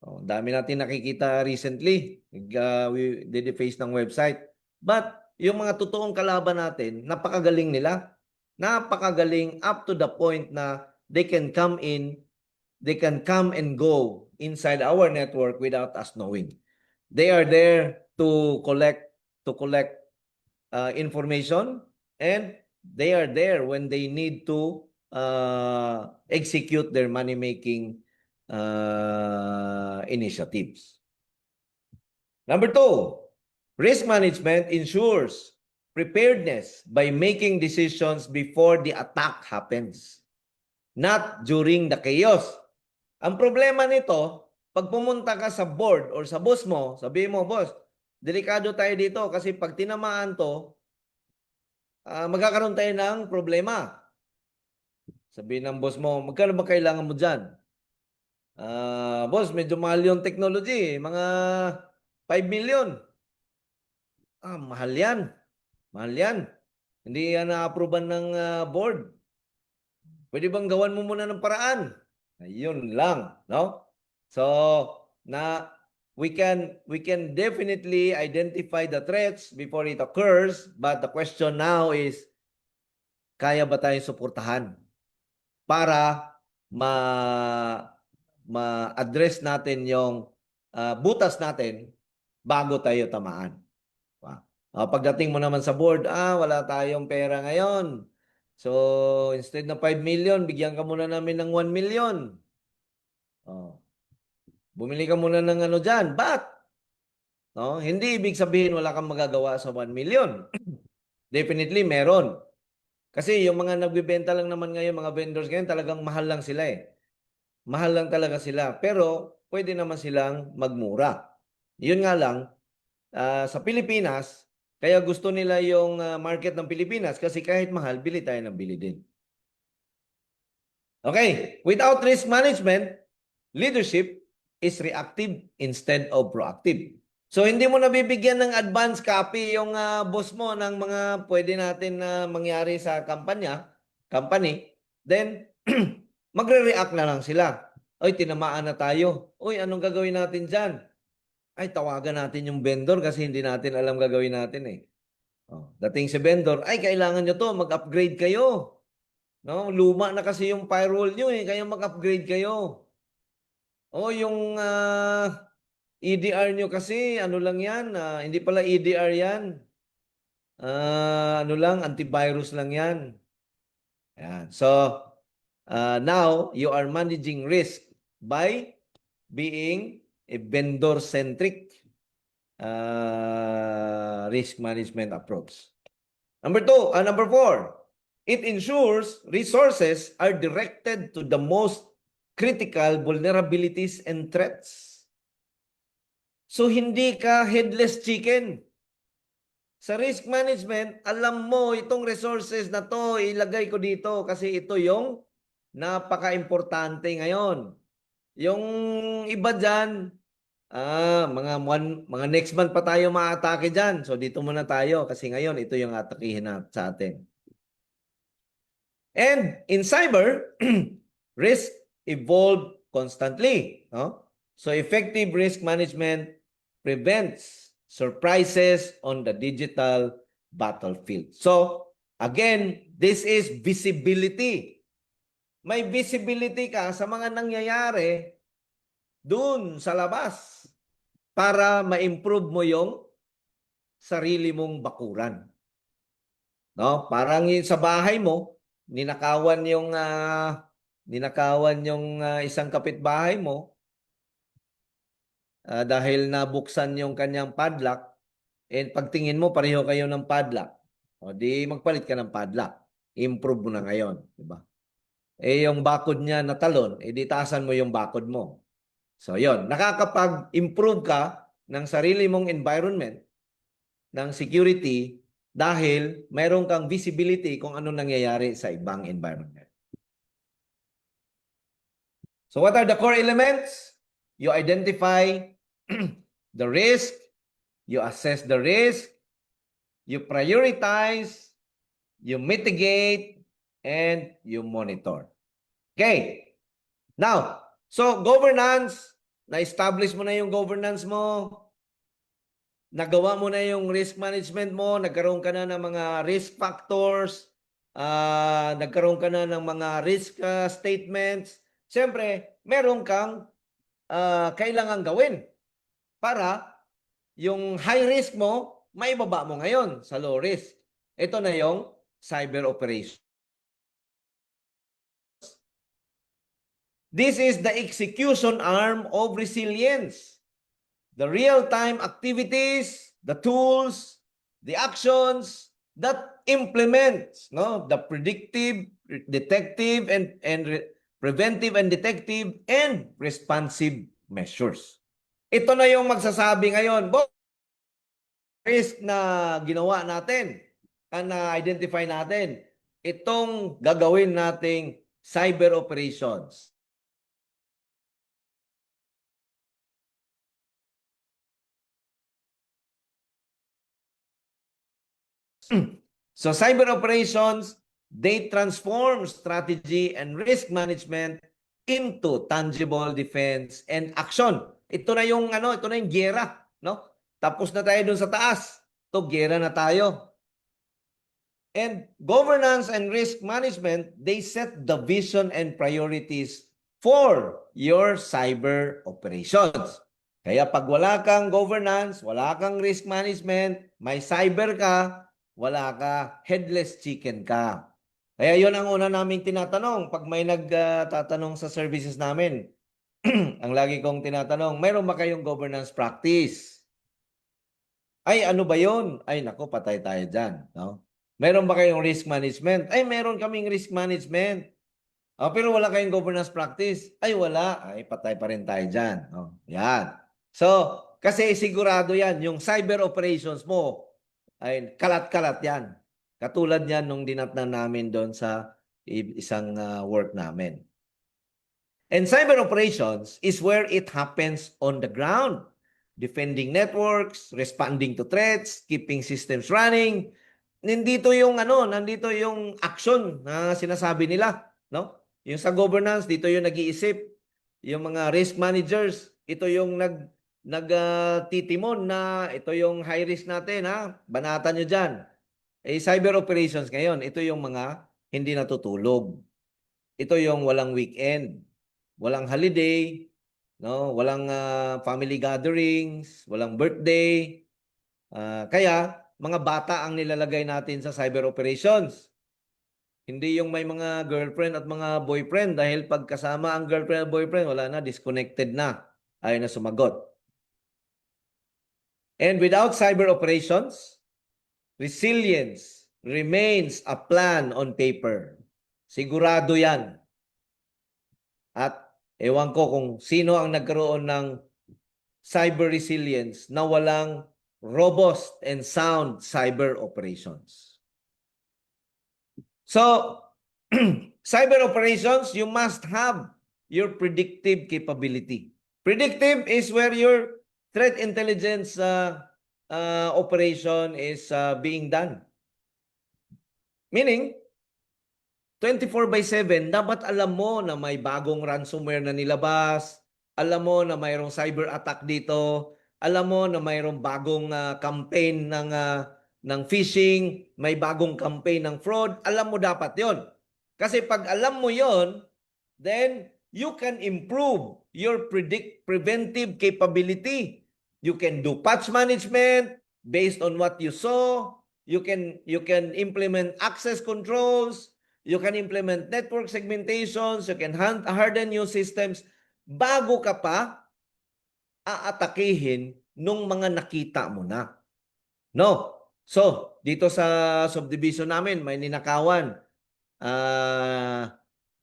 Dami natin nakikita recently, we de-deface ng website. But yung mga totoong kalaban natin, napakagaling nila. Napakagaling up to the point na they can come and go inside our network without us knowing. They are there to collect information, and they are there when they need to execute their money-making initiatives. Number 2, risk management ensures preparedness by making decisions before the attack happens, not during the chaos. Ang problema nito, pag pumunta ka sa board or sa boss mo, sabihin mo, boss, delikado tayo dito kasi pag tinamaan to, magkakaroon tayo ng problema. Sabihin ng boss mo, magkano ba kailangan mo dyan? Boss, medyo mahal yung technology. Mga 5 million. Mahal yan. Mahal yan. Hindi yan na-approvean ng board. Pwede bang gawan mo muna ng paraan? Ayun lang, no? So, we can definitely identify the threats before it occurs, but the question now is, kaya ba tayong suportahan para ma-address natin yung butas natin bago tayo tamaan? Pagdating mo naman sa board, wala tayong pera ngayon. So, instead ng 5 million, bigyan ka muna namin ng 1 million. Bumili ka muna ng ano dyan. But, hindi ibig sabihin wala kang magagawa sa 1 million. Definitely, meron. Kasi yung mga nagbebenta lang naman ngayon, mga vendors ngayon, talagang mahal lang sila eh. Mahal lang talaga sila. Pero pwede naman silang magmura. Yun nga lang, sa Pilipinas, kaya gusto nila yung market ng Pilipinas kasi kahit mahal, bili tayo ng bili din. Okay, without risk management, leadership is reactive instead of proactive. So hindi mo nabibigyan ng advance copy yung boss mo ng mga pwede natin na mangyari sa company, then magre-react na lang sila. Oy, tinamaan na tayo. Oy, anong gagawin natin dyan? Ay, tawagan natin yung vendor kasi hindi natin alam gagawin natin eh. Oh, dating si vendor, ay kailangan nyo to, mag-upgrade kayo. No, luma na kasi yung firewall nyo eh, kaya mag-upgrade kayo. O yung EDR nyo kasi, ano lang yan, hindi pala EDR yan. Ano lang, antivirus lang yan. Ayan. So, now, you are managing risk by being a vendor-centric risk management approach. Number 4, it ensures resources are directed to the most critical vulnerabilities and threats. So, hindi ka headless chicken. Sa risk management, alam mo itong resources na to, ilagay ko dito kasi ito yung napaka-importante ngayon. Yung iba dyan, mga next month pa tayo ma-atake dyan. So, dito muna tayo kasi ngayon, ito yung atakihin sa atin. And in cyber, risk evolve constantly. No? So effective risk management prevents surprises on the digital battlefield. So again, this is visibility. May visibility ka sa mga nangyayari dun sa labas para ma-improve mo yung sarili mong bakuran. No? Parang sa bahay mo, ninakawan yung isang kapitbahay mo dahil nabuksan yung kanyang padlock, and pagtingin mo pareho kayo ng padlock. O di magpalit ka ng padlock. Improve mo na ngayon, di ba? Eh yung bakod niya natalon, di taasan mo yung bakod mo. So yon, nakakapag-improve ka ng sarili mong environment, ng security, dahil mayroon kang visibility kung ano nangyayari sa ibang environment. So what are the core elements? You identify the risk, you assess the risk, you prioritize, you mitigate, and you monitor. Okay. Now, so governance, na-establish mo na yung governance mo, nagawa mo na yung risk management mo, nagkaroon ka na ng mga risk factors, nagkaroon ka na ng mga risk statements. Siyempre, meron kang kailangan gawin para yung high risk mo, maibaba mo ngayon sa low risk. Ito na yung cyber operation. This is the execution arm of resilience. The real-time activities, the tools, the actions that implements the predictive, detective, and preventive and detective and responsive measures. Ito na yung magsasabi ngayon, risk na ginawa natin, na-identify natin, itong gagawin nating cyber operations. So cyber operations, they transform strategy and risk management into tangible defense and action. Ito na yung giyera, no? Tapos na tayo dun sa taas. Ito giyera na tayo. And governance and risk management, they set the vision and priorities for your cyber operations. Kaya pag wala kang governance, wala kang risk management, may cyber ka, wala ka, headless chicken ka. Kaya yon ang una naming tinatanong pag may nagtatanong sa services namin. Ang lagi kong tinatanong, mayroon ba kayong governance practice? Ay, ano ba yon? Ay, nako, patay tayo dyan. No? Meron ba kayong risk management? Ay, meron kaming risk management. Pero wala kayong governance practice. Ay, wala. Ay, patay pa rin tayo dyan. Yan. So, kasi sigurado yan, yung cyber operations mo, ay kalat-kalat yan. Katulad yan nung dinatnan namin doon sa isang work namin. And cyber operations is where it happens on the ground. Defending networks, responding to threats, keeping systems running. Nandito yung nandito yung action na sinasabi nila, no? Yung sa governance, dito yung nag-iisip. Yung mga risk managers, ito yung titimon na ito yung high risk natin, ha? Banatan nyo dyan. Cyber operations ngayon, ito yung mga hindi natutulog. Ito yung walang weekend, walang holiday, no? Walang family gatherings, walang birthday. Kaya mga bata ang nilalagay natin sa cyber operations. Hindi yung may mga girlfriend at mga boyfriend dahil pagkasama ang girlfriend at boyfriend, wala na, disconnected na. Ayaw na sumagot. And without cyber operations, resilience remains a plan on paper. Sigurado yan. At ewan ko kung sino ang nagkaroon ng cyber resilience na walang robust and sound cyber operations. So, cyber operations, you must have your predictive capability. Predictive is where your threat intelligence operation is being done. Meaning, 24/7, dapat alam mo na may bagong ransomware na nilabas, alam mo na mayroong cyber attack dito, alam mo na mayroong bagong campaign ng phishing, may bagong campaign ng fraud, alam mo dapat yon. Kasi pag alam mo yon, then you can improve your preventive capability. You can do patch management based on what you saw. You can implement access controls. You can implement network segmentations. You can harden your systems bago ka pa aatakihin nung mga nakita mo na. No? So, dito sa subdivision namin, may ninakawan.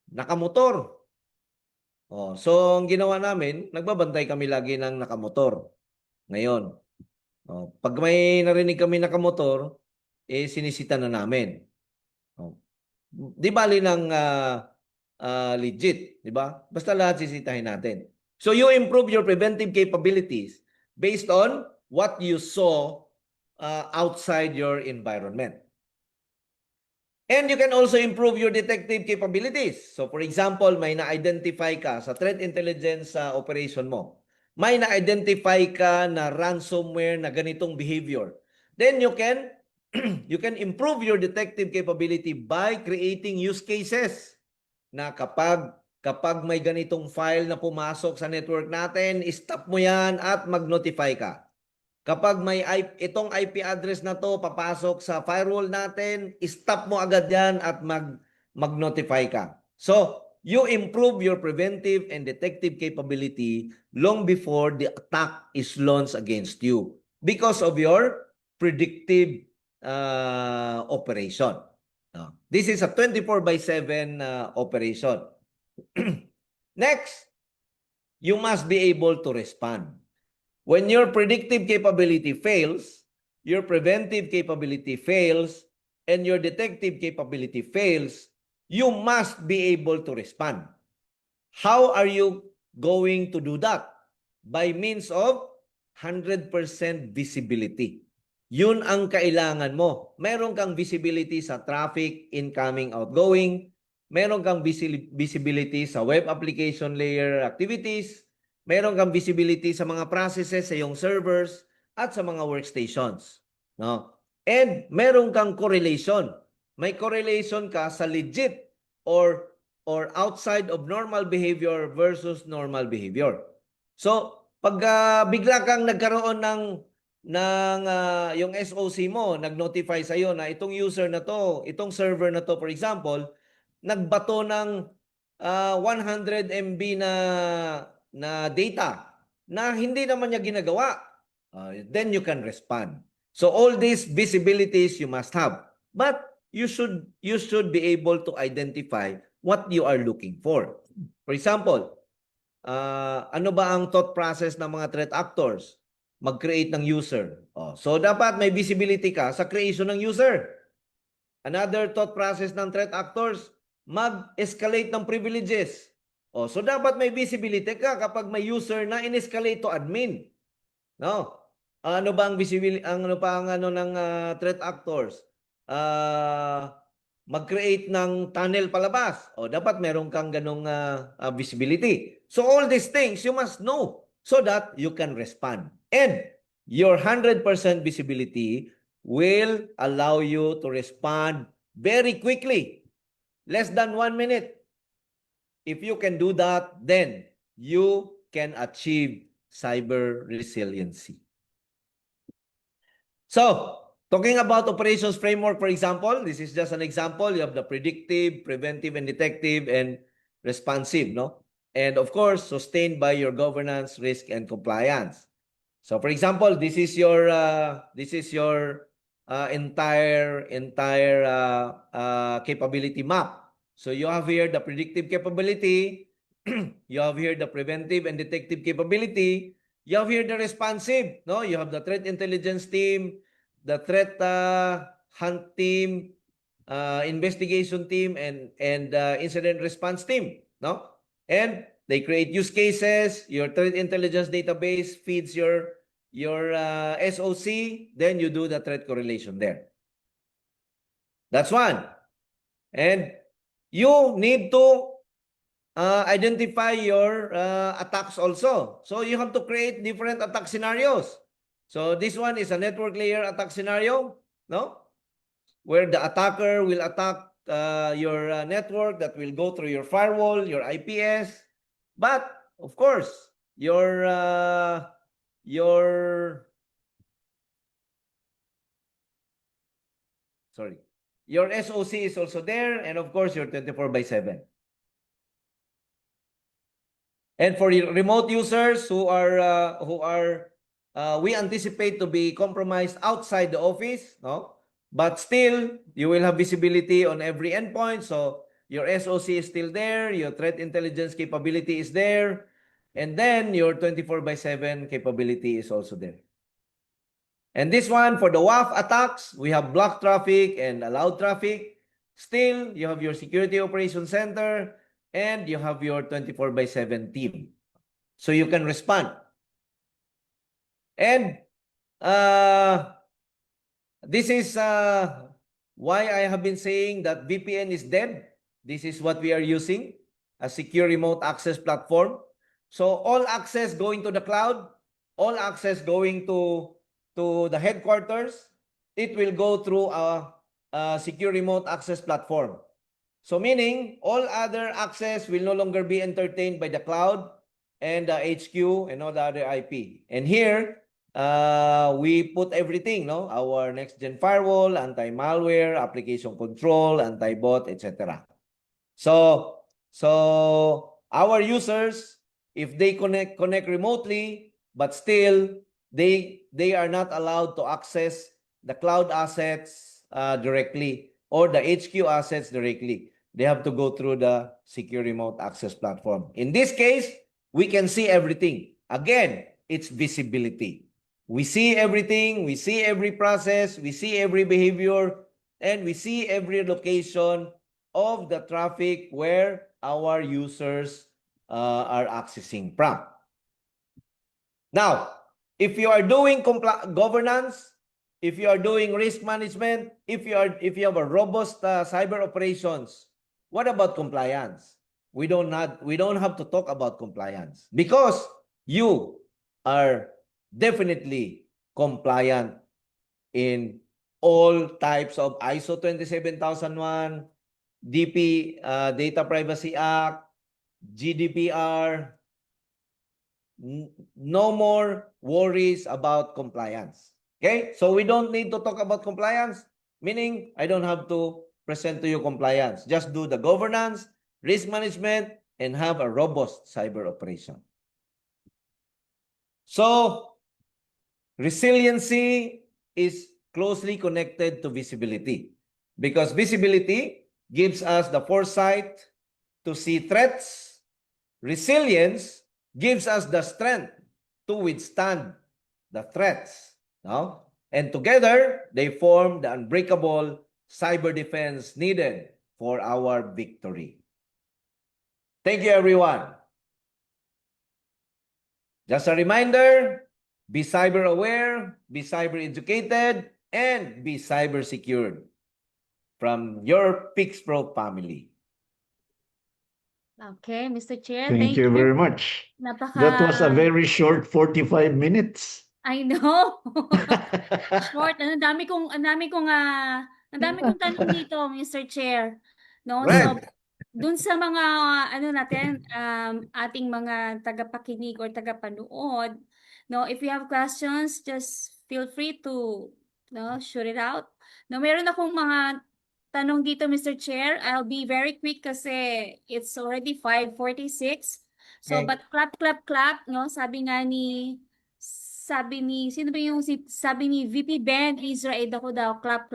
Nakamotor. So, ang ginawa namin, nagbabantay kami lagi ng nakamotor. Ngayon, pag may narinig kami nakamotor, sinisita na namin. Di bali ng legit, di ba? Basta lahat sisitahin natin. So you improve your preventive capabilities based on what you saw outside your environment. And you can also improve your detective capabilities. So for example, may na-identify ka sa threat intelligence operation mo. May na-identify ka na ransomware na ganitong behavior. Then you can you can improve your detective capability by creating use cases na kapag may ganitong file na pumasok sa network natin, stop mo yan at mag-notify ka. Kapag may itong IP address na to papasok sa firewall natin, stop mo agad yan at mag-notify ka. So, you improve your preventive and detective capability long before the attack is launched against you because of your predictive operation. This is a 24/7 operation. Next, you must be able to respond. When your predictive capability fails, your preventive capability fails, and your detective capability fails, you must be able to respond. How are you going to do that? By means of 100% visibility. Yun ang kailangan mo. Meron kang visibility sa traffic, incoming, outgoing. Meron kang visibility sa web application layer activities. Meron kang visibility sa mga processes sa iyong servers at sa mga workstations. No? And meron kang correlation. May correlation ka sa legit or outside of normal behavior versus normal behavior. So, pag bigla kang nagkaroon ng yung SOC mo, nag-notify sa iyo na itong user na to, itong server na to, for example, nagbato ng 100 MB na data na hindi naman niya ginagawa, then you can respond. So all these visibilities you must have. But you should be able to identify what you are looking for. For example, ano ba ang thought process ng mga threat actors? Mag-create ng user. So dapat may visibility ka sa creation ng user. Another thought process ng threat actors, mag-escalate ng privileges. So dapat may visibility ka kapag may user na in-escalate to admin. No? Ano ba ang visibility, ano pa ang ano ng threat actors? Mag-create ng tunnel palabas. Dapat meron kang ganong visibility. So all these things you must know so that you can respond. And your 100% visibility will allow you to respond very quickly. Less than 1 minute. If you can do that, then you can achieve cyber resiliency. So, talking about operations framework, for example, this is just an example. You have the predictive, preventive, and detective, and responsive, no? And of course, sustained by your governance, risk, and compliance. So, for example, this is your entire capability map. So you have here the predictive capability, you have here the preventive and detective capability, you have here the responsive, no? You have the threat intelligence team, the threat hunt team, investigation team, and incident response team, no? And they create use cases. Your threat intelligence database feeds your SOC, then you do the threat correlation there. That's one. And you need to identify your attacks also. So you have to create different attack scenarios. So this one is a network layer attack scenario, no? Where the attacker will attack your network that will go through your firewall, your IPS. But of course, your SOC is also there, and of course your 24/7. And for your remote users who are we anticipate to be compromised outside the office, no? But still, you will have visibility on every endpoint. So your SOC is still there, your threat intelligence capability is there, and then your 24/7 capability is also there. And this one, for the WAF attacks, we have block traffic and allowed traffic. Still, you have your security operations center, and you have your 24/7 team. So you can respond. And this is why I have been saying that VPN is dead. This is what we are using, a secure remote access platform. So all access going to the cloud, all access going to the headquarters, it will go through a secure remote access platform. So meaning, all other access will no longer be entertained by the cloud and the HQ and all the other IP. And here, we put everything, no? Our next-gen firewall, anti-malware, application control, anti-bot, etc. So our users, if they connect remotely, but still they are not allowed to access the cloud assets directly or the HQ assets directly. They have to go through the secure remote access platform. In this case, we can see everything. Again, it's visibility. We see everything, we see every process, we see every behavior, and we see every location of the traffic where our users are accessing from. Now, if you are doing governance, if you are doing risk management, if you have a robust cyber operations, what about compliance? We don't have to talk about compliance because you are definitely compliant in all types of ISO 27001, DP, Data Privacy Act, GDPR. No more worries about compliance. Okay? So we don't need to talk about compliance, meaning I don't have to present to you compliance. Just do the governance, risk management, and have a robust cyber operation. So, resiliency is closely connected to visibility. Because visibility gives us the foresight to see threats. Resilience gives us the strength to withstand the threats. No? And together, they form the unbreakable cyber defense needed for our victory. Thank you, everyone. Just a reminder, be cyber aware, be cyber educated, and be cyber secured from your PixPro family. Okay, Mr. Chair, Thank you very much. That was a very short 45 minutes. I know. Short. Ang dami kong tanong dito, Mr. Chair. No? So, Right. dun sa mga natin, ating mga tagapakinig or tagapanood, no, if you have questions, just feel free to shoot it out. No, meron akong mga tanong dito, Mr. Chair. I'll be very quick kasi it's already 5:46. So, Okay. but clap, no? Sabi ni VP Ben Israel ako daw, clap.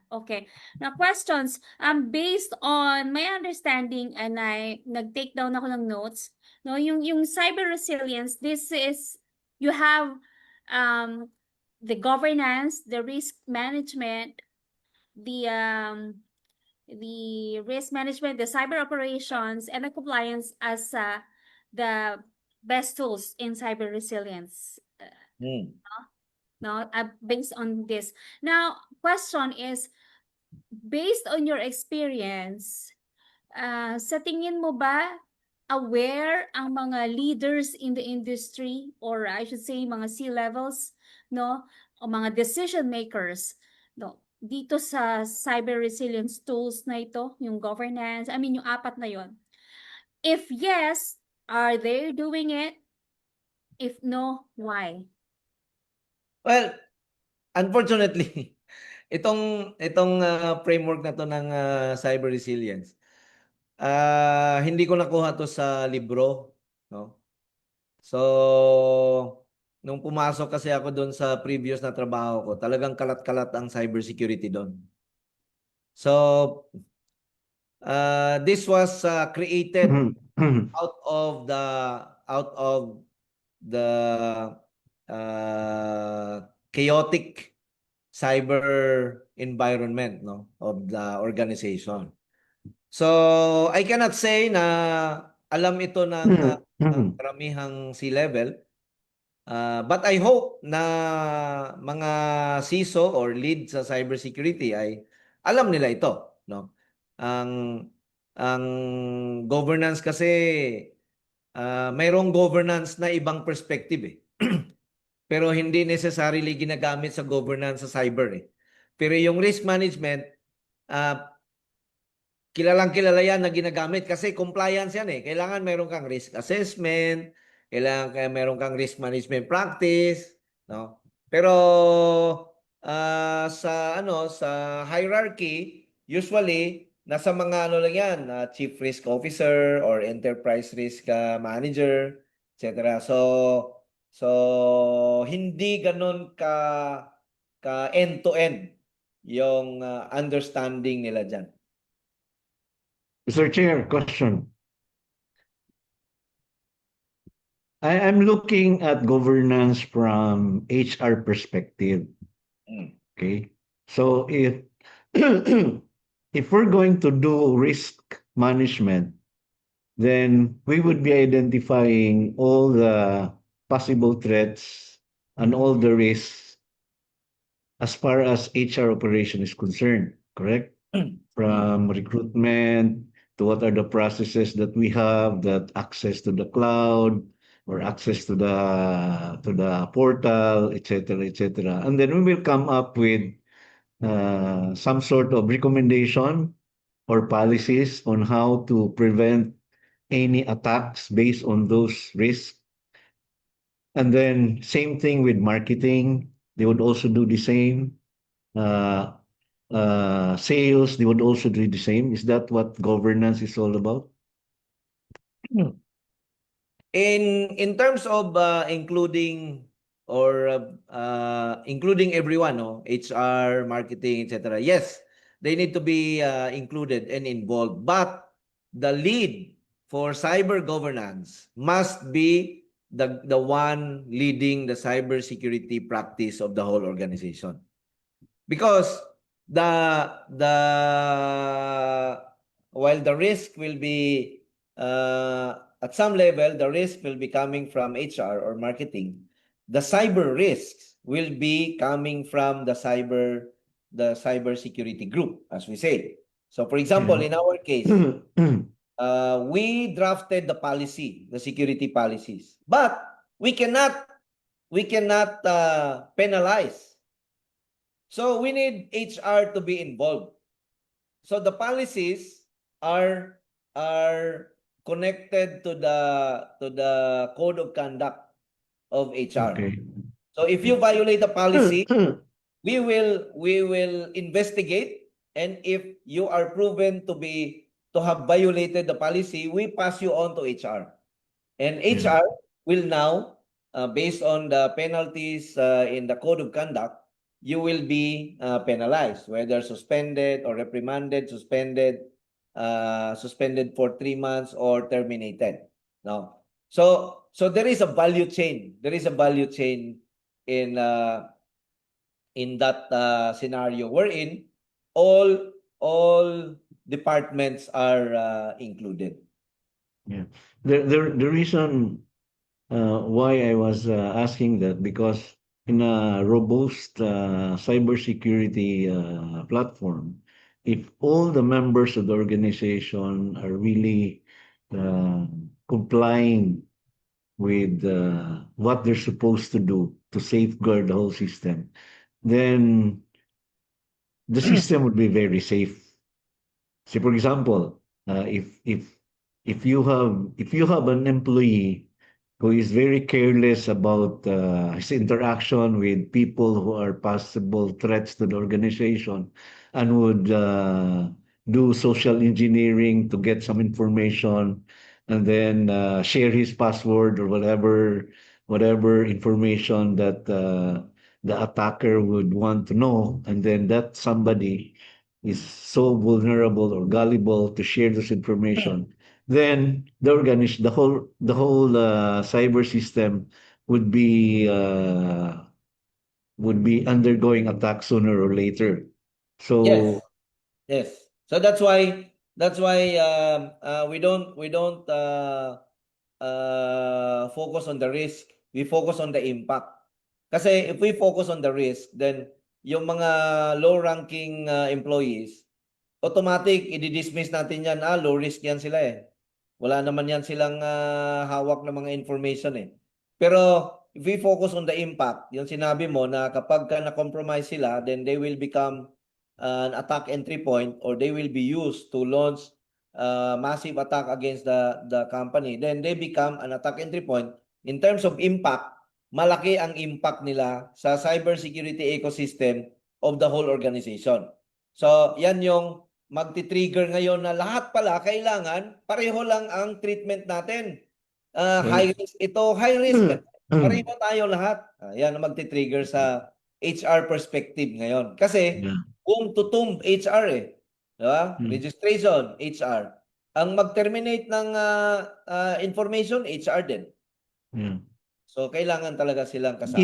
Okay. Now, questions. Based on my understanding, and I nag-take down ako ng notes, no, yung cyber resilience, this is, you have the governance, the risk management, the risk management, the cyber operations, and the compliance as the best tools in cyber resilience. Hmm. No, based on this. Now, question is, based on your experience, sa tingin mo ba aware ang mga leaders in the industry, or I should say mga C-levels, no, o mga decision makers, no, dito sa cyber resilience tools na ito, yung governance, yung apat na yon? If yes, are they doing it? If no, why? Well, unfortunately, itong framework na to ng cyber resilience, hindi ko nakuha to sa libro, no? So, nung pumasok kasi ako doon sa previous na trabaho ko, talagang kalat-kalat ang cybersecurity doon. So, this was created out of the chaotic cyber environment, no, of the organization. So I cannot say na alam ito ng karamihang C-level, but I hope na mga CISO or lead sa cybersecurity ay alam nila ito, no. Ang governance kasi, mayroong governance na ibang perspective eh. Pero hindi necessarily ginagamit sa governance sa cyber eh. Pero yung risk management, kilalang-kilala yan na ginagamit kasi compliance yan eh. Kailangan meron kang risk assessment, kailangan meron kang risk management practice, no? Pero sa hierarchy, usually nasa mga lang yan, chief risk officer or enterprise risk manager, etc. So hindi ganun ka end to end yung understanding nila diyan. Mr. Chair, question. I'm looking at governance from HR perspective. Okay. So if if we're going to do risk management, then we would be identifying all the possible threats and all the risks as far as HR operation is concerned, correct? From recruitment to what are the processes that we have, that access to the cloud or access to the portal, etc., etc. And then we will come up with some sort of recommendation or policies on how to prevent any attacks based on those risks. And then same thing with marketing, they would also do the same. Sales, they would also do the same. Is that what governance is all about? In terms of including or including everyone, no, HR, marketing, etc. Yes, they need to be included and involved. But the lead for cyber governance must be the one leading the cybersecurity practice of the whole organization. Because the while the risk will be at some level, the risk will be coming from HR or marketing. The cyber risks will be coming from the cybersecurity group, as we say. So, for example, Yeah. in our case, we drafted the policy, the security policies, but we cannot penalize. So we need HR to be involved. So the policies are connected to the code of conduct of HR. Okay. So if you violate the policy, we will investigate, and if you are proven to have violated the policy, we pass you on to HR. And Yeah. HR will now, based on the penalties in the code of conduct, you will be penalized, whether suspended or reprimanded, suspended for 3 months or terminated. No. So there is a value chain. There is a value chain in that scenario wherein all departments are included. Yeah. The reason why I was asking that, because in a robust cybersecurity platform, if all the members of the organization are really complying with what they're supposed to do to safeguard the whole system, then the system would be very safe. Say, for example, if you have an employee who is very careless about his interaction with people who are possible threats to the organization, and would do social engineering to get some information, and then share his password or whatever information that the attacker would want to know, and then that somebody is so vulnerable or gullible to share this information, then the whole cyber system would be undergoing attack sooner or later. Yes. So Yes. So that's why we don't focus on the risk. We focus on the impact. Kasi if we focus on the risk, then yung mga low-ranking employees, automatic i-dismiss natin yan. Low risk yan sila eh. Wala naman yan silang hawak na mga information eh. Pero if we focus on the impact, yung sinabi mo na kapag na-compromise sila, then they will become an attack entry point, or they will be used to launch massive attack against the company. Then they become an attack entry point. In terms of impact, malaki ang impact nila sa cybersecurity ecosystem of the whole organization. So, yan yung magti-trigger ngayon na lahat pala kailangan pareho lang ang treatment natin. High risk ito, high risk. Pareho tayo lahat. Yan ang magti-trigger sa HR perspective ngayon. Kasi yeah. kung tutum HR eh, di ba? Registration HR. Ang mag-terminate ng information HR din. Yeah. So kailangan talaga silang kasama.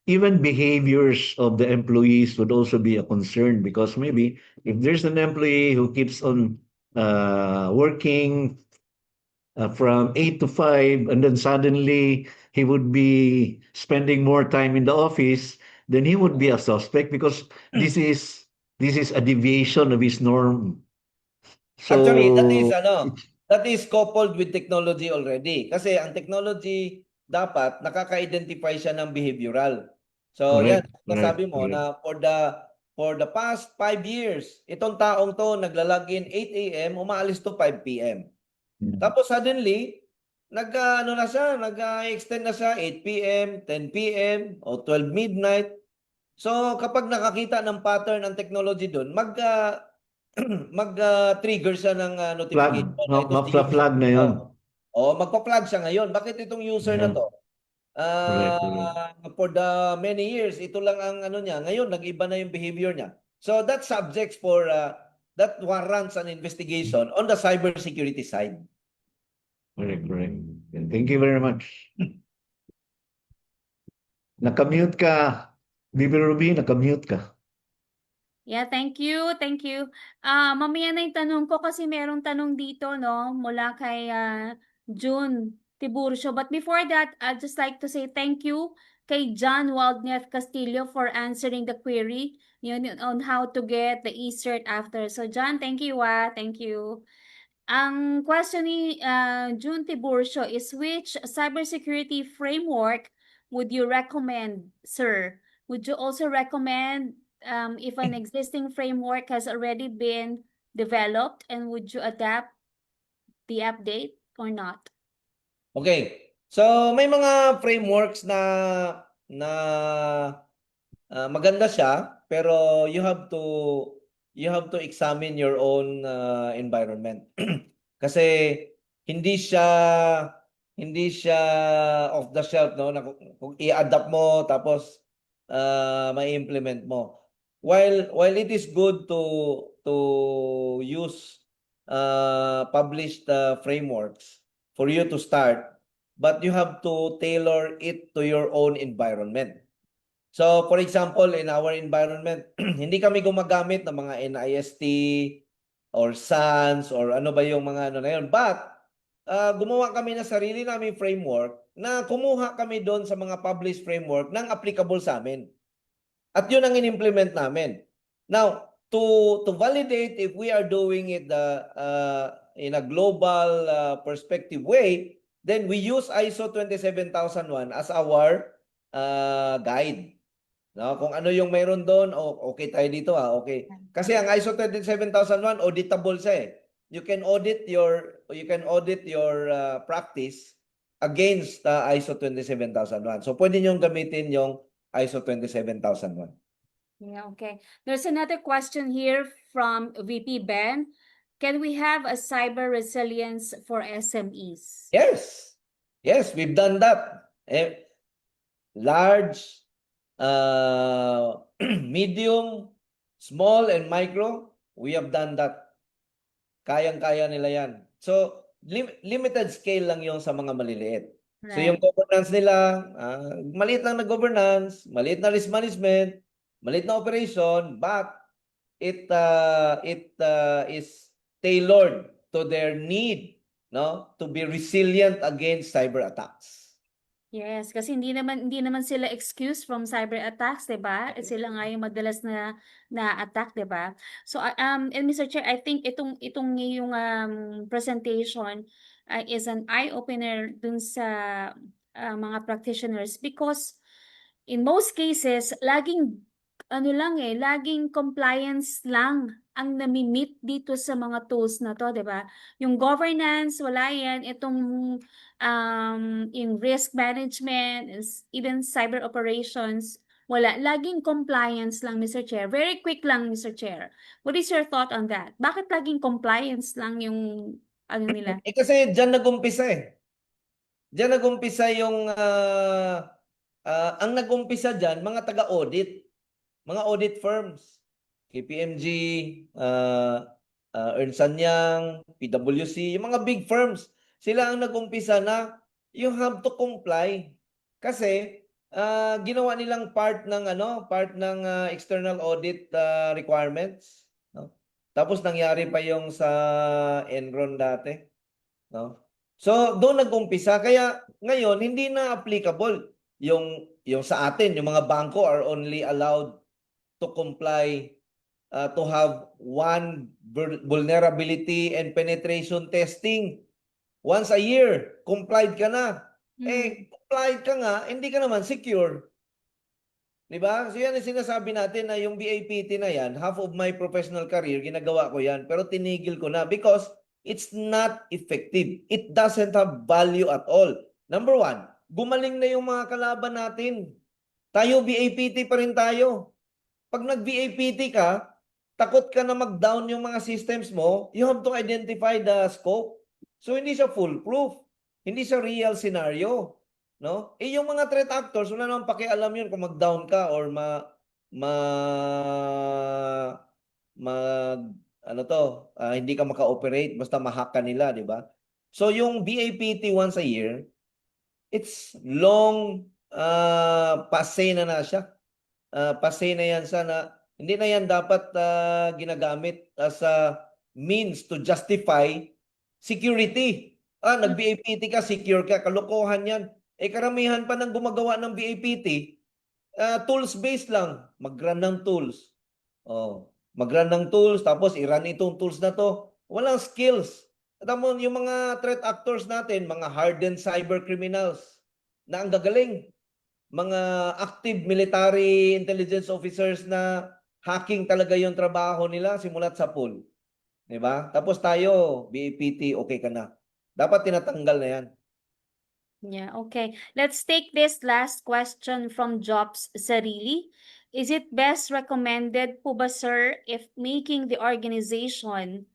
Even behaviors of the employees would also be a concern, because maybe if there's an employee who keeps on working from 8 to 5, and then suddenly he would be spending more time in the office, then he would be a suspect, because this is a deviation of his norm. So Actually, that is coupled with technology already. Kasi ang technology dapat nakaka-identify siya ng behavioral. So Correct, yan, nasabi mo correct. na for the past 5 years, itong taong to naglalagin 8 AM, umaalis to 5 PM. Tapos suddenly, nag-extend na siya 8 PM, 10 PM, o 12 midnight. So kapag nakakita ng pattern ang technology doon, mag-trigger siya ng notification. Mag-flag na yun. Magpa-flag siya ngayon. Bakit itong user na to? Correct. For the many years, ito lang ang ano niya. Ngayon, nag-iba na yung behavior niya. So that subjects for that warrants an investigation on the cybersecurity side. Correct, correct. Thank you very much. Nakamute ka. Bibi Ruby, nakamute ka. Yeah, thank you, thank you. Mamaya na yung tanong ko kasi merong tanong dito, no, mula kay June Tiburcio. But before that, I'd just like to say thank you kay John Waldner Castillo for answering the query on how to get the e-cert after. So John, thank you, thank you. Ang question ni June Tiburcio is, which cybersecurity framework would you recommend, sir? Would you also recommend if an existing framework has already been developed, and would you adapt the update or not? Okay. So may mga frameworks na maganda siya, pero you have to examine your own environment. Kasi hindi siya off the shelf, no, na kung i-adapt mo tapos ma-implement mo. While it is good to use published frameworks for you to start, but you have to tailor it to your own environment. So, for example, in our environment, hindi kami gumagamit ng mga NIST or SANS or ano ba yung mga ano na yun. But, gumawa kami ng sarili naming framework na kumuha kami doon sa mga published framework ng applicable sa amin. At yun ang in-implement namin. Now, to validate if we are doing it in a global perspective way, then we use ISO 27001 as our guide. No, kung ano yung mayroon doon, okay tayo dito okay. Kasi ang ISO 27001 auditable siya eh. You can audit your practice against ISO 27001. So pwede niyo gamitin yung ISO 27001. Yeah, okay. There's another question here from VP Ben. Can we have a cyber resilience for SMEs? Yes. Yes, we've done that. Large, medium, small, and micro, we have done that. Kayang-kaya nila yan. So, limited scale lang yung sa mga maliliit. So, yung governance nila, maliit lang na governance, maliit na risk management, maliit na operation, but it is tailored to their need, no, to be resilient against cyber attacks. Yes, kasi hindi naman sila excuse from cyber attacks, 'di ba? Sila nga yung madalas na attack, 'di ba? So and Mr. Chair, I think itong yung presentation is an eye opener dun sa mga practitioners, because in most cases laging laging compliance lang ang nami-meet dito sa mga tools na to, 'di ba? Yung governance, wala yan. Itong yung risk management, even cyber operations, wala. Laging compliance lang, Mr. Chair. Very quick lang, Mr. Chair. What is your thought on that? Bakit laging compliance lang yung ano nila? Kasi dyan nag-umpisa eh. Dyan nag-umpisa yung ang nag-umpisa dyan, mga taga-audit, mga audit firms, KPMG, Ernst & Young, PwC, yung mga big firms, sila ang nag-umpisa na you have to comply. Kasi ginawa nilang part ng external audit requirements, no? Tapos nangyari pa yung sa Enron dati, no? So doon nag-umpisa, kaya ngayon hindi na applicable yung sa atin, yung mga bangko are only allowed to comply to have one vulnerability and penetration testing once a year. Complied ka na. Complied ka nga, hindi ka naman secure. Diba? So yan ang sinasabi natin na yung BAPT na yan, half of my professional career, ginagawa ko yan, pero tinigil ko na because it's not effective. It doesn't have value at all. Number one, gumaling na yung mga kalaban natin. Tayo, BAPT pa rin tayo. Pag nag-BAPT ka, takot ka na mag-down yung mga systems mo, you have to identify the scope. So hindi siya foolproof. Hindi siya real scenario. No? Yung mga threat actors, wala namang pakialam yun kung mag-down ka or hindi ka maka-operate basta ma-hack ka nila, di ba? So yung BAPT once a year, it's long passé na siya. Passé na yan sana. Hindi na yan dapat ginagamit as a means to justify security. Nag-BAPT ka, secure ka, kalokohan yan. Karamihan pa ng gumagawa ng BAPT, tools-based lang. Mag-run ng tools. Mag-run ng tools, tapos i-run itong tools na to. Walang skills. Alam mo, yung mga threat actors natin, mga hardened cyber criminals na ang gagaling. Mga active military intelligence officers na hacking talaga yung trabaho nila simulat sa pool. Diba? Tapos tayo, BAPT, okay ka na. Dapat tinatanggal na yan. Yeah, okay. Let's take this last question from Jobs Sarili. Is it best recommended po ba, sir, if making the organization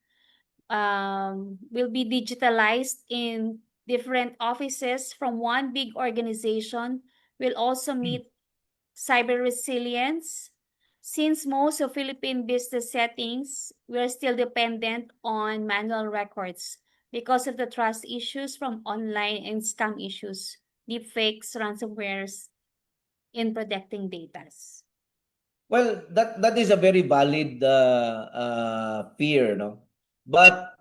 will be digitalized in different offices from one big organization will also meet cyber resilience? Since most of Philippine business settings, we're still dependent on manual records because of the trust issues from online and scam issues, deepfakes, ransomwares in protecting data. Well, that is a very valid fear, no? But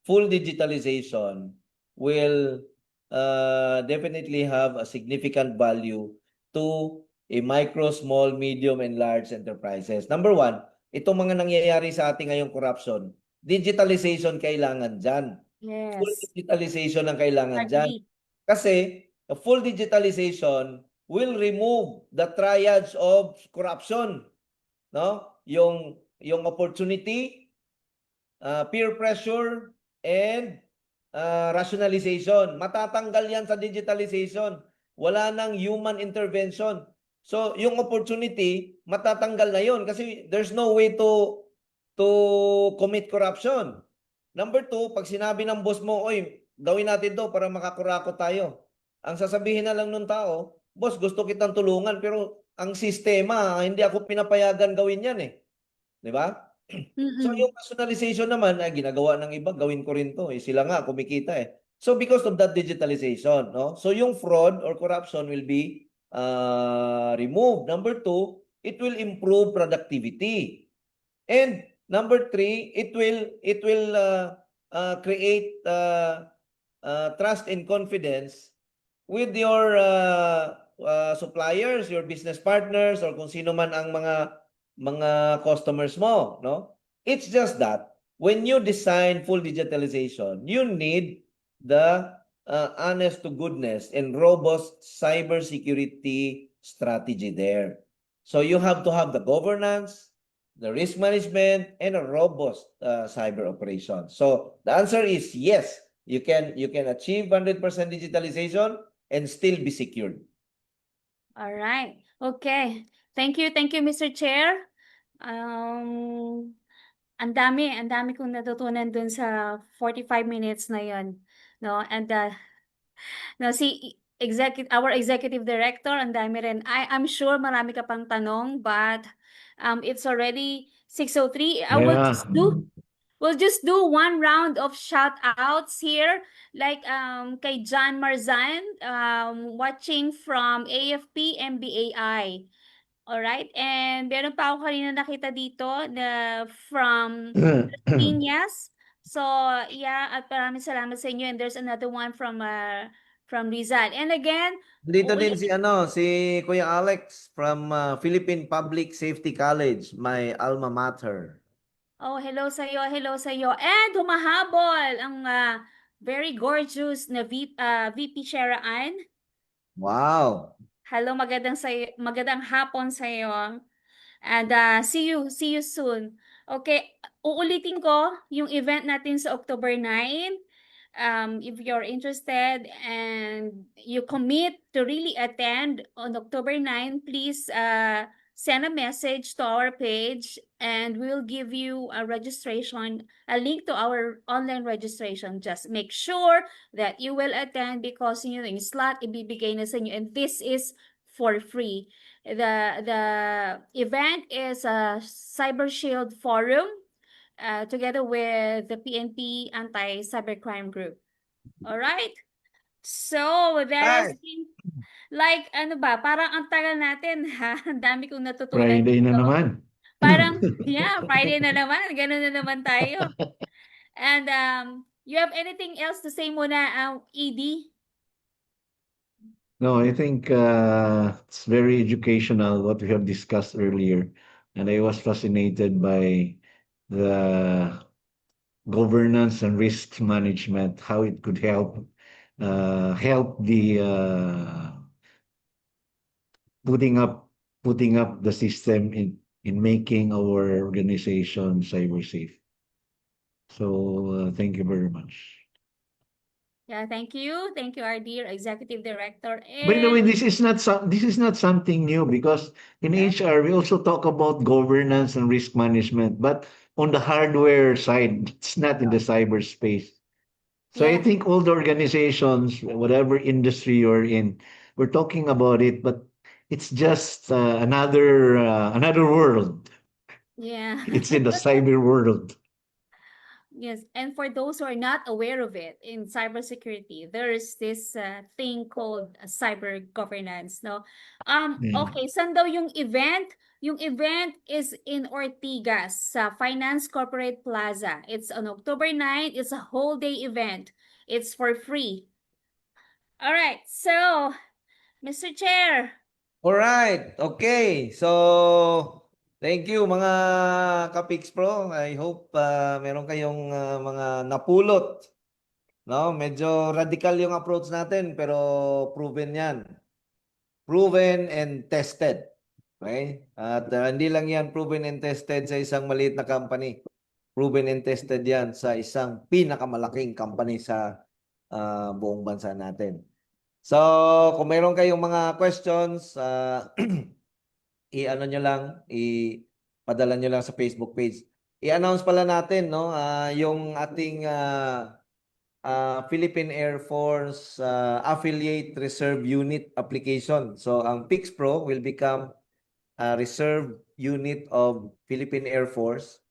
full digitalization will definitely have a significant value to a micro, small, medium, and large enterprises. Number one, itong mga nangyayari sa ating ngayong corruption, digitalization kailangan dyan. Full Yes, digitalization ang kailangan dyan. agree. Kasi the full digitalization will remove the triads of corruption, no? Yung opportunity, peer pressure, and rationalization. Matatanggal yan sa digitalization. Wala nang human intervention. So, yung opportunity, matatanggal na yun kasi there's no way to commit corruption. Number two, pag sinabi ng boss mo, oy, gawin natin to para makakurako tayo. Ang sasabihin na lang ng tao, boss, gusto kitang tulungan pero ang sistema, hindi ako pinapayagan gawin yan eh. Di ba? So yung personalization naman ay ginagawa ng iba, gawin ko rin to. Sila nga kumikita eh. So because of that digitalization, no? So yung fraud or corruption will be removed. Number two, it will improve productivity. And number three, it will create trust and confidence with your suppliers, your business partners, or kung sino man ang mga customers mo, no? It's just that when you design full digitalization, you need the honest to goodness and robust cybersecurity strategy there. So you have to have the governance, the risk management, and a robust cyber operation. So the answer is yes, you can achieve 100% digitalization and still be secured. All right. Okay. Thank you, Mr. Chair. Ang dami kong natutunan dun sa 45 minutes na yon, no? And no, our executive director, ang dami rin. I'm sure marami ka pang tanong, but it's already 6:03. Yeah. We'll just do one round of shout outs here, like kay John Marzan, watching from AFP MBAI. All right, and meron pa ako kanina nakita dito na from Piñas. So, yeah, at maraming salamat sa inyo. And there's another one from Rizal. And again, Dito din si Kuya Alex from Philippine Public Safety College, my alma mater. oh, hello sa iyo, And humahabol ang very gorgeous na VP Sheraan. Wow. Hello, magandang hapon sa iyo. And see you soon. Okay, uulitin ko yung event natin sa October 9. If you're interested and you commit to really attend on October 9, please send a message to our page and we'll give you a link to our online registration. Just make sure that you will attend because yung slot ibibigay na sa inyo and this is for free. The event is a Cyber Shield Forum together with the PNP Anti-Cybercrime Group. All right. So there has Right. been like ano ba, parang ang tagal natin ha. Ang dami kong natutunan Friday na dito. naman. Parang yeah, Friday na naman. Ganun na naman tayo. And you have anything else to say muna, ED? No, I think it's very educational what we have discussed earlier. And I was fascinated by the governance and risk management, how it could help the putting up the system in making our organization cyber safe. So thank you very much. Yeah, thank you. Thank you, our dear Executive Director. By the way, And this is not something new because in Yeah. HR we also talk about governance and risk management, but on the hardware side, it's not in the cyberspace. So I yeah, think all the organizations, whatever industry you're in, we're talking about it, but it's just another world. yeah. It's in the cyber world. Yes, and for those who are not aware of it, in cybersecurity, there is this thing called cyber governance, no? Yeah. Okay, saan daw yung event? Yung event is in Ortigas sa Finance Corporate Plaza. It's on October 9. It's a whole day event. It's for free. All right, so Mr. Chair. Alright, okay. So, thank you mga Kapix Pro. I hope meron kayong mga napulot. No, medyo radical yung approach natin pero proven 'yan. Proven and tested. Okay? At hindi lang 'yan proven and tested sa isang maliit na company. Proven and tested 'yan sa isang pinakamalaking company sa buong bansa natin. So, kung mayroon kayong mga questions, i-ano nyo lang, i-padala nyo lang sa Facebook page. I-announce pala natin, no, yung ating Philippine Air Force Affiliate Reserve Unit application. So, ang PIX Pro will become a reserve unit of Philippine Air Force.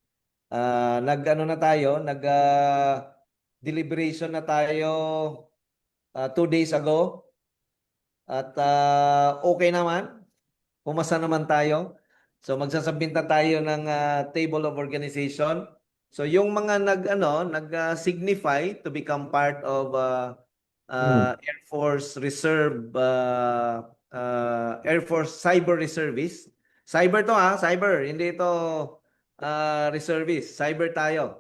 Nag-ano na tayo, deliberation na tayo 2 days ago. At okay naman. Pumasa naman tayo. So magsasabinta tayo ng table of organization. So yung mga nag-signify to become part of Air Force Reserve Air Force Cyber Reservice. Cyber to cyber, hindi ito reservice. Cyber tayo.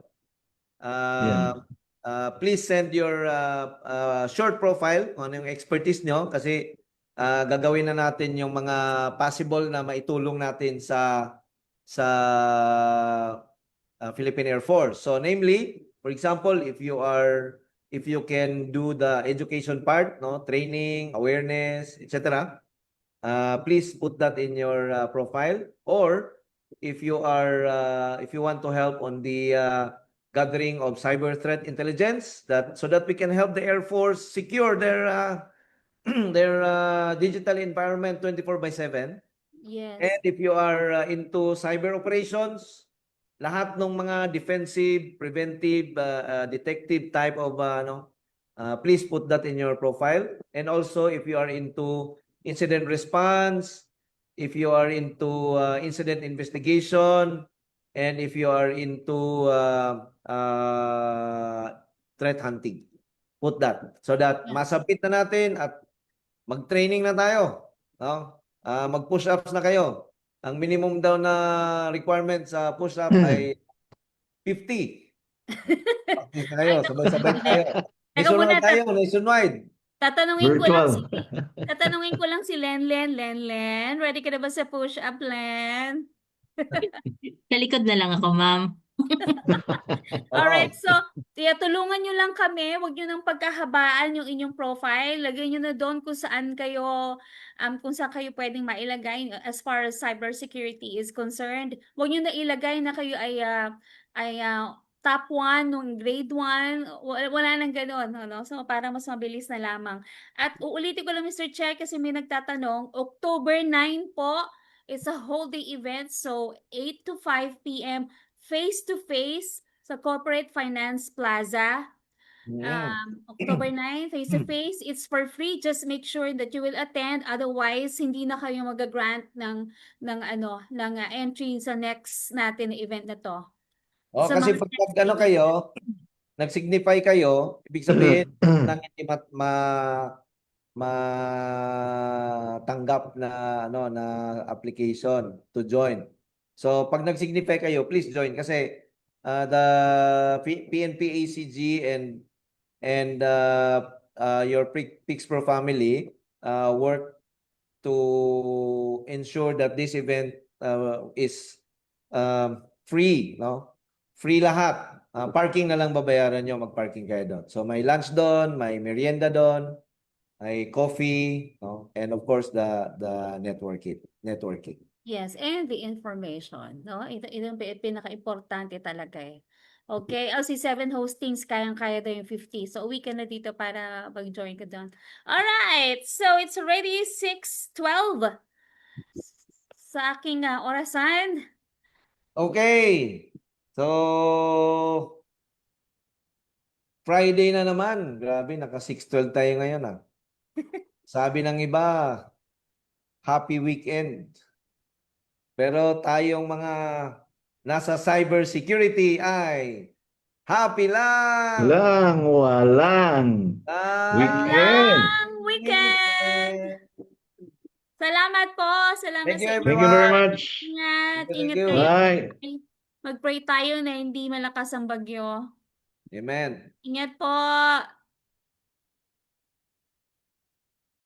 Yeah. Please send your short profile kung ano yung expertise nyo kasi gagawin na natin yung mga possible na maitulong natin sa Philippine Air Force. So namely, for example, if you can do the education part, no, training, awareness, etc. Please put that in your profile. Or if you want to help on the gathering of cyber threat intelligence, so that we can help the Air Force secure their their digital environment 24/7. Yes. And if you are into cyber operations, lahat ng mga defensive, preventive, detective type of please put that in your profile. And also if you are into incident response, if you are into incident investigation, and if you are into threat hunting, put that so that Yeah. masabit na natin at mag-training na tayo, no? Mag-push-ups na kayo. Ang minimum daw na requirement sa push-up ay 50. Practice na kayo, sabay-sabay tayo. Teka muna, Nationwide tayo, nationwide. tatanungin ko lang si Virtual. tatanungin ko lang si Len. Ready ka na ba sa push-up, Len? Sa likod na lang ako, ma'am. Alright, Oo. so tulungan nyo lang kami. Huwag nyo nang pagkahabaan yung inyong profile. Lagay nyo na doon kung saan kayo pwedeng mailagay as far as cybersecurity is concerned. Huwag nyo na ilagay na kayo ay stop 1 nung grade 1, wala nang gano'n, ano? So, para mas mabilis na lamang. At uulitin ko lang, Mr. Chair, kasi may nagtatanong, October 9 po, it's a whole day event, so 8 to 5 p.m. face-to-face sa Corporate Finance Plaza. October 9, face-to-face, it's for free. Just make sure that you will attend. Otherwise, hindi na kayo mag-grant ng entry sa next natin na event na to. Oh, Sa kasi mga pag ano kayo, nag-signify kayo, ibig sabihin nang hindi matanggap na application to join. So pag nag-signify kayo, please join kasi the PNP ACG and your Pixpro family work to ensure that this event is free, no? Free lahat. Parking na lang babayaran nyo, mag-parking kayo doon. So may lunch doon, may merienda doon, may coffee, no? And of course the networking. Yes, and the information, no? Ito yung pinaka-importante talaga eh. Okay, LC7 hostings, kayang-kaya daw yung 50. So, uwi ka na dito para mag-join ka doon. Alright, so it's already 6:12 sa aking orasan. Okay. So Friday na naman. Grabe, naka 6:12 tayo ngayon. Sabi ng iba, happy weekend. Pero tayong mga nasa cybersecurity ay happy lang. Walang weekend. Walang weekend! Salamat po. Salamat Thank you, sa Thank you very everyone. much. ingat. Thank Ingat you. kayo. Bye. Mag-pray tayo na hindi malakas ang bagyo. Amen. Ingat po.